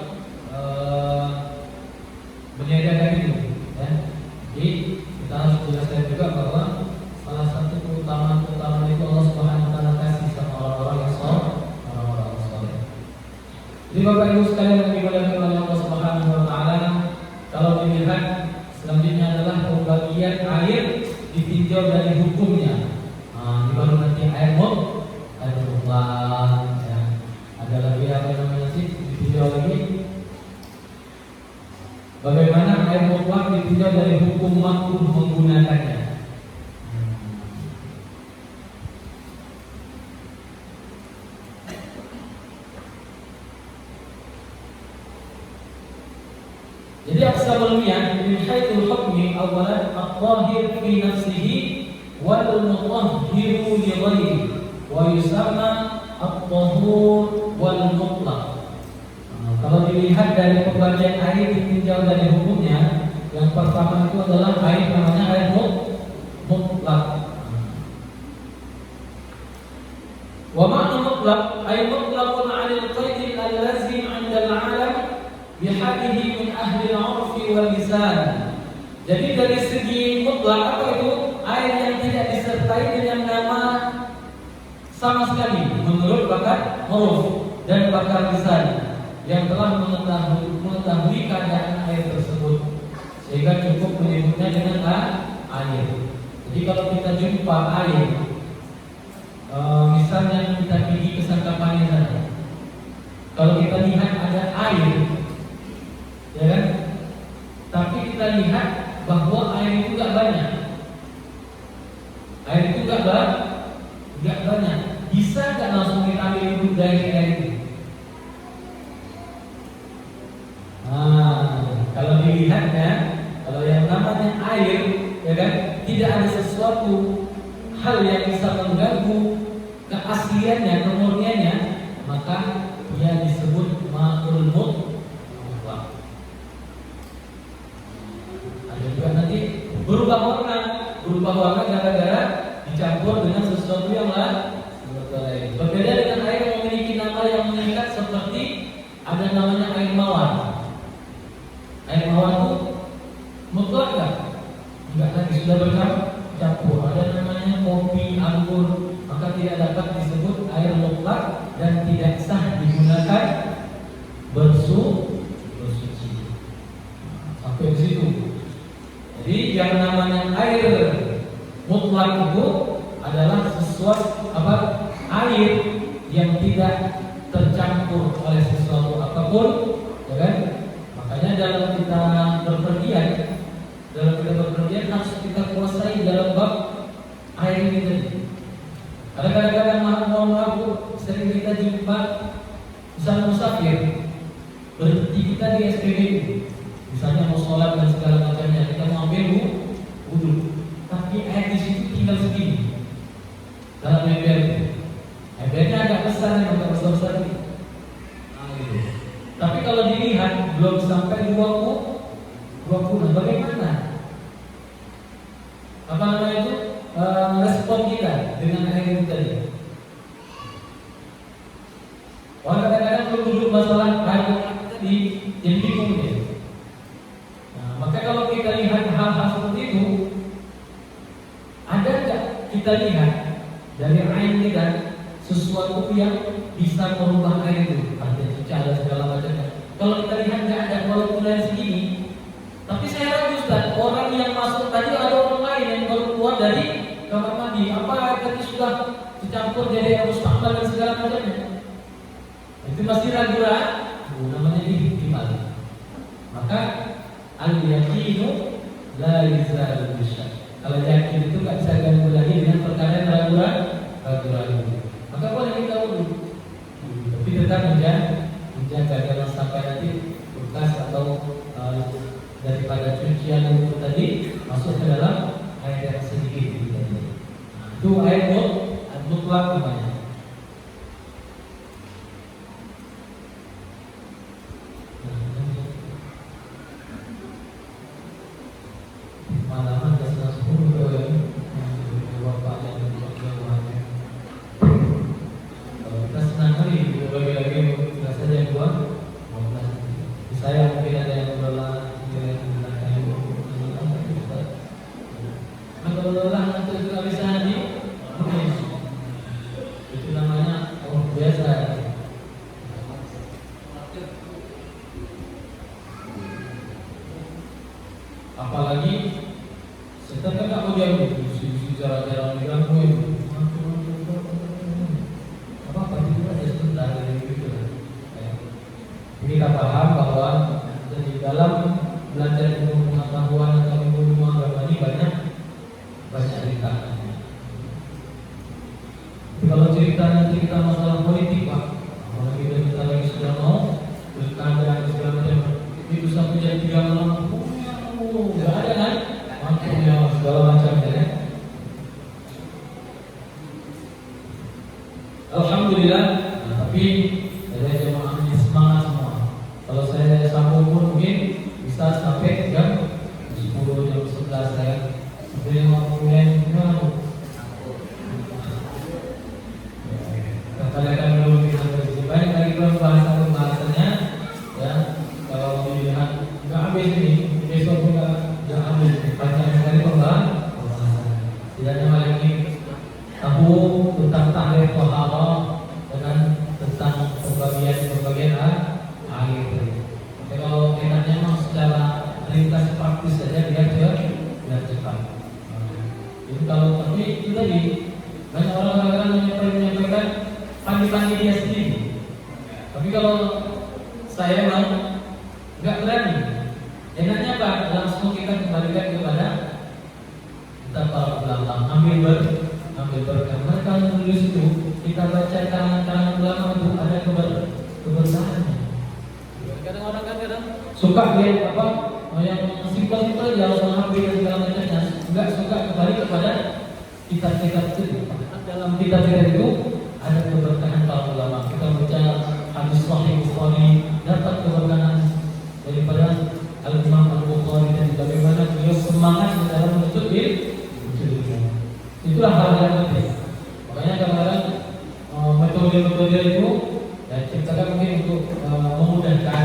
meniadakan itu. Ya. Jadi kita harus jelaskan juga bahwa salah satu keutamaan itu Allah Subhanahu wa taala kasih sama orang-orang yang saleh. Jadi Bapak Ibu sekalian yang dimuliakan oleh Allah Subhanahu wa taala, kalau dilihat selanjutnya adalah pembagian air ditinjau dari hukumnya. Ini baru nanti air mutlak. Ya. Ada lagi apa namanya sih ditinjau lagi? Bagaimana air mutlak ditinjau dari hukum makruh menggunakannya? Jadi aqsamul miyah min haitsul hukmi awalan at-tahir fi nafsihi wal mutahhiru li ghairihi wa yusamma at-tahur wal mutlaq. Kalau dilihat dari pembagian air ditinjau dari hukumnya, yang pertama itu adalah air namanya air mutlak. Wa ma'na mutlaq ay mutlaqun 'anil qaid al-lazim 'inda al-'alam bihadihi min ahli al-'urfi wal lisan. Jadi dari segi mutlak apa itu? Air yang tidak disertai dengan nama sama sekali menurut pakar huruf dan pakar lisan yang telah mengetahui keadaan air tersebut, sehingga cukup menyebutnya dengan air. Jadi kalau kita jumpa air, misalnya kita pergi ke Sangkapani sana, kalau kita lihat ada air, ya kan? Tapi kita lihat bahwa air itu gak banyak. Air itu gak banyak. Bisa gak langsung kita ambil dulu dari air itu? Kalau dilihat ya, kalau yang namanya air, ya kan, tidak ada sesuatu hal yang bisa mengganggu keasliannya, kemurniannya, maka dia disebut ma'ul mutlaq. Ada juga nanti berubah warna gara-gara dicampur dengan sesuatu yang lain. Berbeda dengan air yang memiliki nama yang mengikat, seperti ada namanya air mawar. Air mawar itu mutlak enggak? Enggak lagi, sudah bercampur. Ada namanya kopi, anggur, maka tidak dapat disebut air mutlak dan tidak sah digunakan bersuci. Sampai di situ. Jadi yang namanya air mutlak itu adalah sesuatu air yang tidak tercampur oleh sesuatu apapun, ya kan? Makanya dalam kita berpergian harus kita kuasai dalam bab air ini tadi. Karena kadang-kadang maaf sering kita jumpa misalnya musafir berhenti kita di SPBU, misalnya mau sholat dan segala macamnya, kita mau ambil wudhu, tapi air di situ tinggal segini dalam ember. kalau dilihat belum sampai 20, bagaimana? Apa namanya itu? Respon kita dengan air itu tadi. Orang kadang-kadang belum duduk masalah air tadi jadi bingung dia. Nah, maka kalau kita lihat hal-hal seperti itu, ada nggak kita lihat dari air ini kan sesuatu yang bisa merubah air itu? Ada cara segala macamnya. Kalau kita lihat nggak ada, walaupun dari segini. Tapi saya ragu Ustaz, orang yang masuk tadi ada orang lain yang baru keluar dari kamar mandi. Apa tadi sudah dicampur jadi air mustaqbal dan segala macamnya? Itu masih ragu-ragu, namanya ihtimal. Maka al-yaqinu la yuzalu bisyak. Kalau yakin itu nggak bisa ganggu lagi dengan perkara yang ragu-ragu. Maka boleh kita wudhu, tapi tetap menjaga jangan sampai nanti bekas atau daripada cucian itu tadi masuk ke dalam air yang sedikit itu tadi. Nah, itu air mutlak namanya. Malaman dasar 10 bapak yang berjauhannya. Kalau kita senang kali bagi-bagi kita saja yang buat. Saya mungkin ada yang lelah, kalau lelah nanti juga bisa itu namanya biasa. Apalagi setelah kan aku jauh jarang-jarang diganggu itu. Apa itu ada sebentar dari itu. Ini kita paham bahwa di dalam belajar ilmu pengetahuan atau ilmu agama ini banyak rintangannya. Kalau cerita nanti kita masalah politik Pak, kalau kita lagi sudah mau berkada dan segala macam, itu satu jam 3 malam, nggak ada kan? Mampunya segala macam ya. Alhamdulillah, tapi saya jemaah ini semangat semua. Kalau saya sambung pun mungkin bisa sampai jam 10, jam 11 saya. Sampai mau mulai kadang-kadang belum bisa bersih. Banyak lagi pembahasannya ya. Kalau dilihat nggak habis ini, besok juga nggak habis. Banyak sekali pembahasan. Tidak hanya lagi tahu tentang tahrif tohara dengan tentang pembagian air. Tapi kalau enaknya memang secara ringkas praktis saja biar cepat. Jadi kalau tapi itu tadi banyak orang kadang-kadang menyampaikan pagi-pagi dia sendiri. Tapi kalau saya memang nggak berani. Enaknya Pak, langsung kita kembalikan kepada kita para ulama, ambil berkah. Mereka menulis itu kita baca tangan ulama itu ada keberkahannya. Kadang orang kan suka dia apa yang simpel-simpel jangan ambil segala macamnya. Enggak suka kembali kepada kitab-kitab itu. Dalam kitab-kitab itu ada keberkahan para ulama. Kita baca hadis sahih Bukhari dapat keberkahan daripada Al-Imam Al-Bukhari dan bagaimana beliau semangat dalam menuntut ilmu. Itulah hal yang penting. Makanya kadang-kadang metode-metode itu dan ciptakan mungkin untuk memudahkan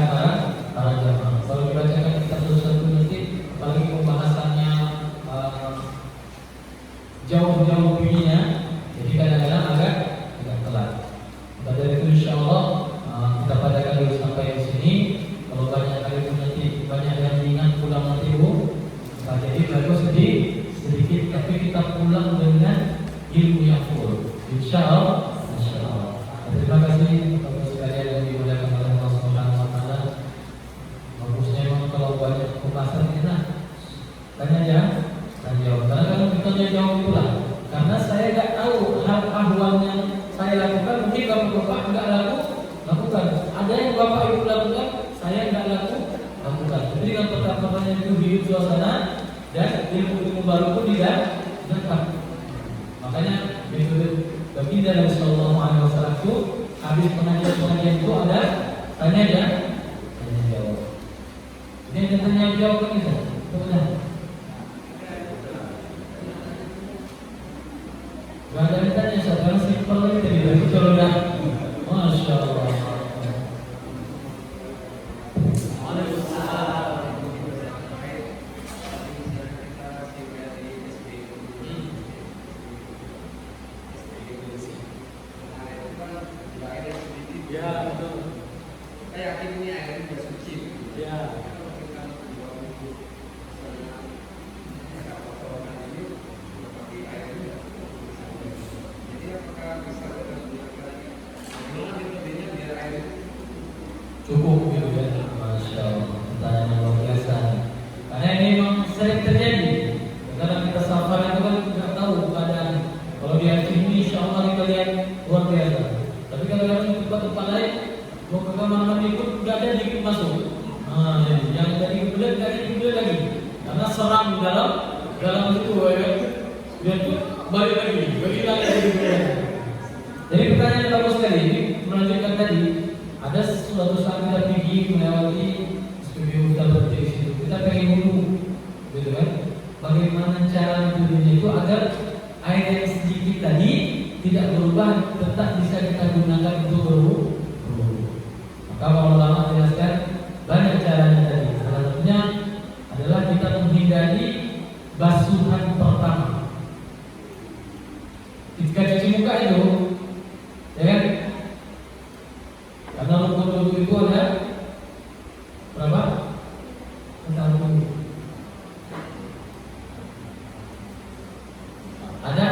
para jamaah. Kalau dibacakan kitab satu-satu nanti, apalagi pembahasannya jauh-jauh begini, jadi kadang-kadang agak telat. Maka dari itu insya Allah kita padakan dulu sampai di sini. Kalau banyak kali itu nanti banyak yang ingat pulang nanti jadi baru sedikit, tapi kita pulang dengan ilmu yang full. Insya Allah. Terima kasih kepada sekalian yang dimuliakan oleh Allah Subhanahu Wa Taala. Bagusnya memang kalau banyak pembahasan kita tanya jawab. Karena kalau kita jawab itulah. Karena saya nggak tahu hal ahwal yang saya lakukan, mungkin kalau bapak nggak lakukan. Ada yang bapak ibu lakukan, saya nggak lakukan. Jadi dengan pertama-tamanya itu hidup suasana dan ilmu baru pun tidak dapat. Makanya metode baginda Nabi Sallallahu Alaihi Wasallam itu habis pengajian itu ada tanya Ini tanya jawab kan bisa. Betul. Gak ada yang tanya, sekarang simpel lagi tadi dari kalau dah. Masya Allah. Ya betul. Saya yakin ini airnya sudah suci. Ya. Cukup gitu ya, Masya Allah. Pertanyaan yang luar biasa. Karena ini memang sering terjadi. Karena kita safar itu kan tidak tahu keadaan. Kalau di Aceh ini, insya Allah kita lihat luar biasa. Tapi kalau yang tempat-tempat lain, mau ke kamar mandi pun nggak ada dikit masuk. Nah, jadi yang tadi kemudian lagi. Karena seram di dalam itu, ya. Dia tuh balik lagi dari kemudian. Jadi pertanyaan yang bagus sekali ini melanjutkan tadi. Ada suatu saat kita pergi melewati studio kita berdiri di situ. Kita pengen dulu, gitu kan? Bagaimana cara menjadinya itu agar air yang sedikit tadi tidak berubah, tetap bisa kita gunakan untuk berwudu. Maka para ulama menjelaskan banyak caranya tadi. Salah satunya adalah kita menghindari basuhan pertama. Ketika cuci muka itu, ya kan? Karena rukun wudu itu ada berapa? Tentang wudu. Ada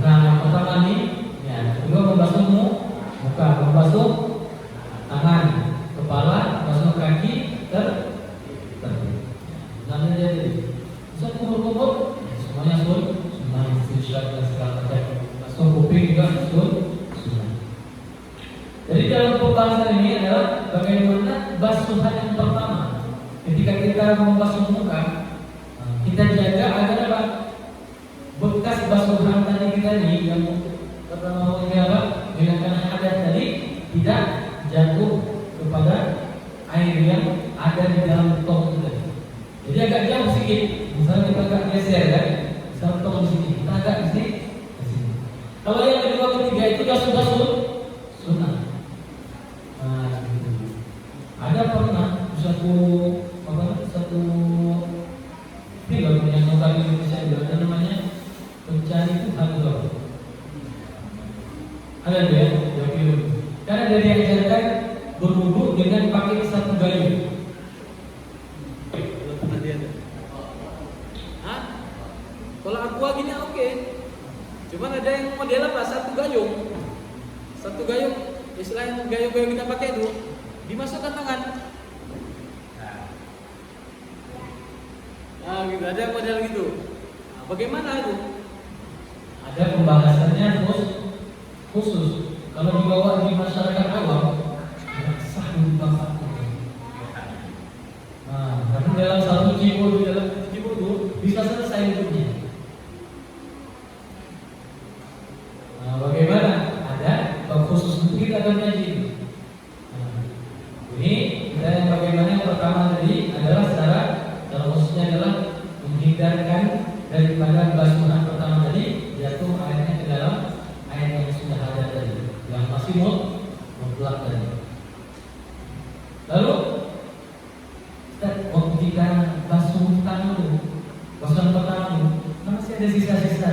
nah yang pertama nih, ya, kedua membasuh muka, membasuh tangan, kepala, membasuh kaki, namanya jadi. Bisa kubur, semuanya sunnah, istirahat dan segala macam. Masuk kuping juga sunnah. Jadi dalam pembahasan ini adalah bagaimana basuhan yang pertama. Ketika kita membasuh muka, kita jaga agar apa? Bekas basuhan tadi kita ini yang pertama menghilangkan hadas tadi tidak jatuh kepada air yang ada di dalam tong itu. Jadi agak jauh sedikit. Misalnya kita agak geser kan, misalnya tong di sini, kita agak di sini. Kalau yang kedua ketiga itu sudah sunnah. Ada pernah satu film yang nonton di Indonesia ada namanya Pencari Tuhan itu. Ada dia film. Karena dari yang diajarkan berwudu dengan pakai satu gayung. Kalau aqua gini oke. Cuman ada yang model apa? Satu gayung, istilah yang gayung kita pakai itu dimasukkan tangan. Nah, gitu. Ada model gitu. Nah, bagaimana itu? Ada pembahasannya khusus. Kalau dibawa di masyarakat awam, tidak sah dibahas. Nah, karena dalam satu jiwa itu bisa selesai hidupnya. Nah, bagaimana? Ada khusus untuk kita akan mengaji. Ini kita yang bagaimana yang pertama tadi adalah secara khususnya adalah menghindarkan daripada basuhan pertama tadi jatuh airnya ke dalam air yang sudah ada tadi, yang masih mutlak tadi. Lalu waktu kita basuh tangan dulu, basuhan pertama dulu, masih ada sisa-sisa.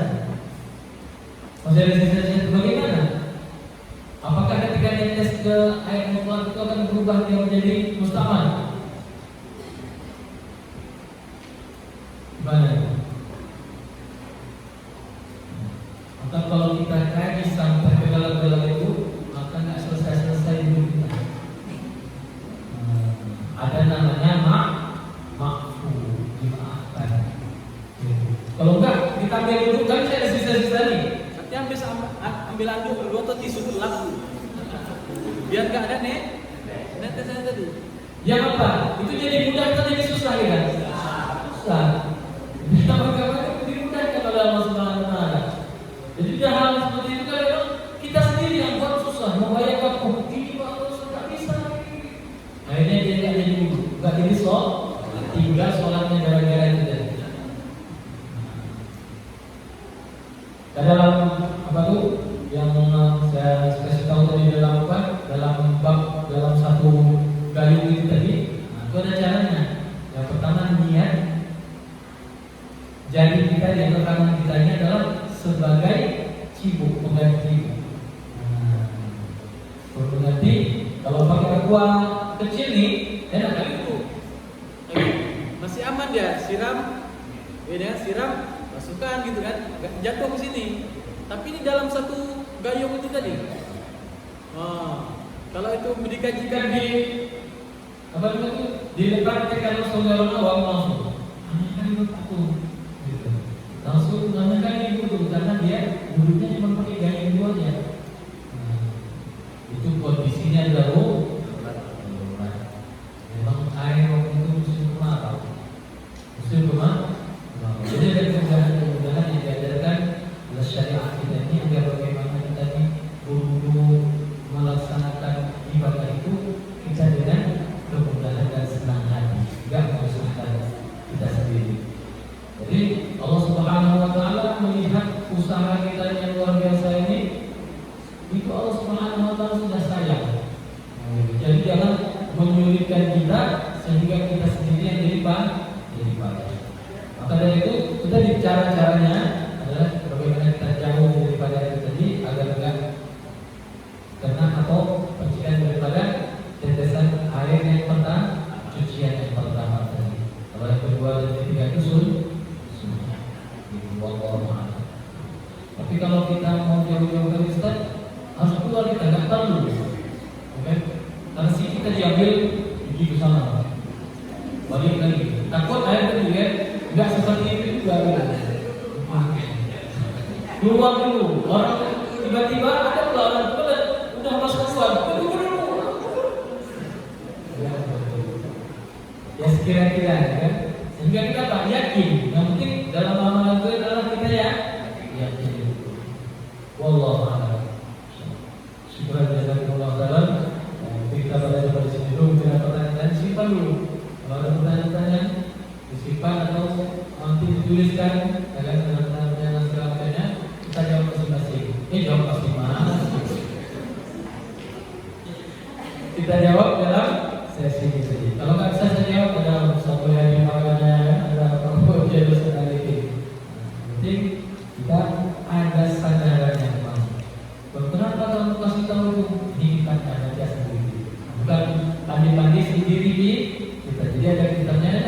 Bagaimana? Apakah ketika netes ke air mutlak itu akan berubah dia menjadi mustamal? Gimana? Maka kalau kita kaji sampai ke dalam itu, maka nggak selesai hidup kita. Ada namanya maafku, dimaafkan. Kalau enggak, kita ambil dulu kan saya ada sisa-sisa nih. Nanti ambil anduk berdua atau tisu lagu. Biar nggak ada netesan tadi. Yang apa? Itu jadi mudah atau jadi susah ya kan? Susah. Kita bagaimana dimudahkan oleh Allah Subhanahu Wa Taala. Jadi hal seperti itu kalau kita sendiri yang buat susah, membayangkan ini bagus nggak bisa. Akhirnya dia nggak jadi kita di atau kanan kita ini adalah sebagai cibuk, pengganti. Pengganti kalau pakai aqua kecil nih, enak kan? itu masih aman dia, siram, ya siram, masukkan gitu kan, nggak jatuh ke sini. Tapi ini dalam satu gayung itu tadi. Kalau itu dikajikan di Apa itu dipraktekkan saudara awam langsung. Kan itu takut. Gitu. Langsung kan ibu tuh karena dia duduknya cuma pakai gayung dua aja. Itu kondisinya jauh. Memang air waktu itu musim kemarau. Musim kemarau. Jadi ada kemudahan yang diajarkan oleh syariat kita ini agar bagaimana kita ini buru-buru melaksanakan ibadah itu kita dengan kemudahan dan senang hati, tidak menyusahkan kita sendiri. Jadi Allah Subhanahu Wa Taala melihat usaha kita yang luar biasa ini, itu Allah Subhanahu Wa Taala sudah sayang. Jadi jangan menyulitkan kita sehingga kita sendiri yang jadi payah. Maka dari itu kita cara-caranya adalah bagaimana kita jauh daripada itu tadi agar tidak kena atau percikan daripada tetesan air yang pertama, cucian yang pertama tadi. Kalau yang kedua dan ketiga itu sunnah. Tapi kalau kita mau jauh-jauh dari Ustaz, harus keluar kita nggak perlu. Oke? Karena sih kita diambil pergi ke sana, balik lagi. Takut air itu ya, nggak seperti itu juga. Keluar dulu, orang tiba-tiba ada orang udah masuk keluar. Ya sekira-kira kan, sehingga kita tak yakin. Yang penting dalam amalan itu adalah kita ya yakin. Wallahu a'lam. Syukur jazakumullah khairan. Kita pada di sini dulu. Bila pertanyaan simpan dulu. Kalau ada pertanyaan disimpan atau nanti dituliskan agar pertanyaan selanjutnya kita jawab masing-masing. Jawab pasti mana? Kita jawab dalam sesi ini saja. Kalau nggak bisa saya jawab dalam satu yang makanya ada apa jadi sekali. Jadi kita ada sadarannya memang. Kenapa kamu kasih tahu itu? Ini kan ada dia sendiri. Bukan pandai-pandai sendiri kita. Jadi ada internet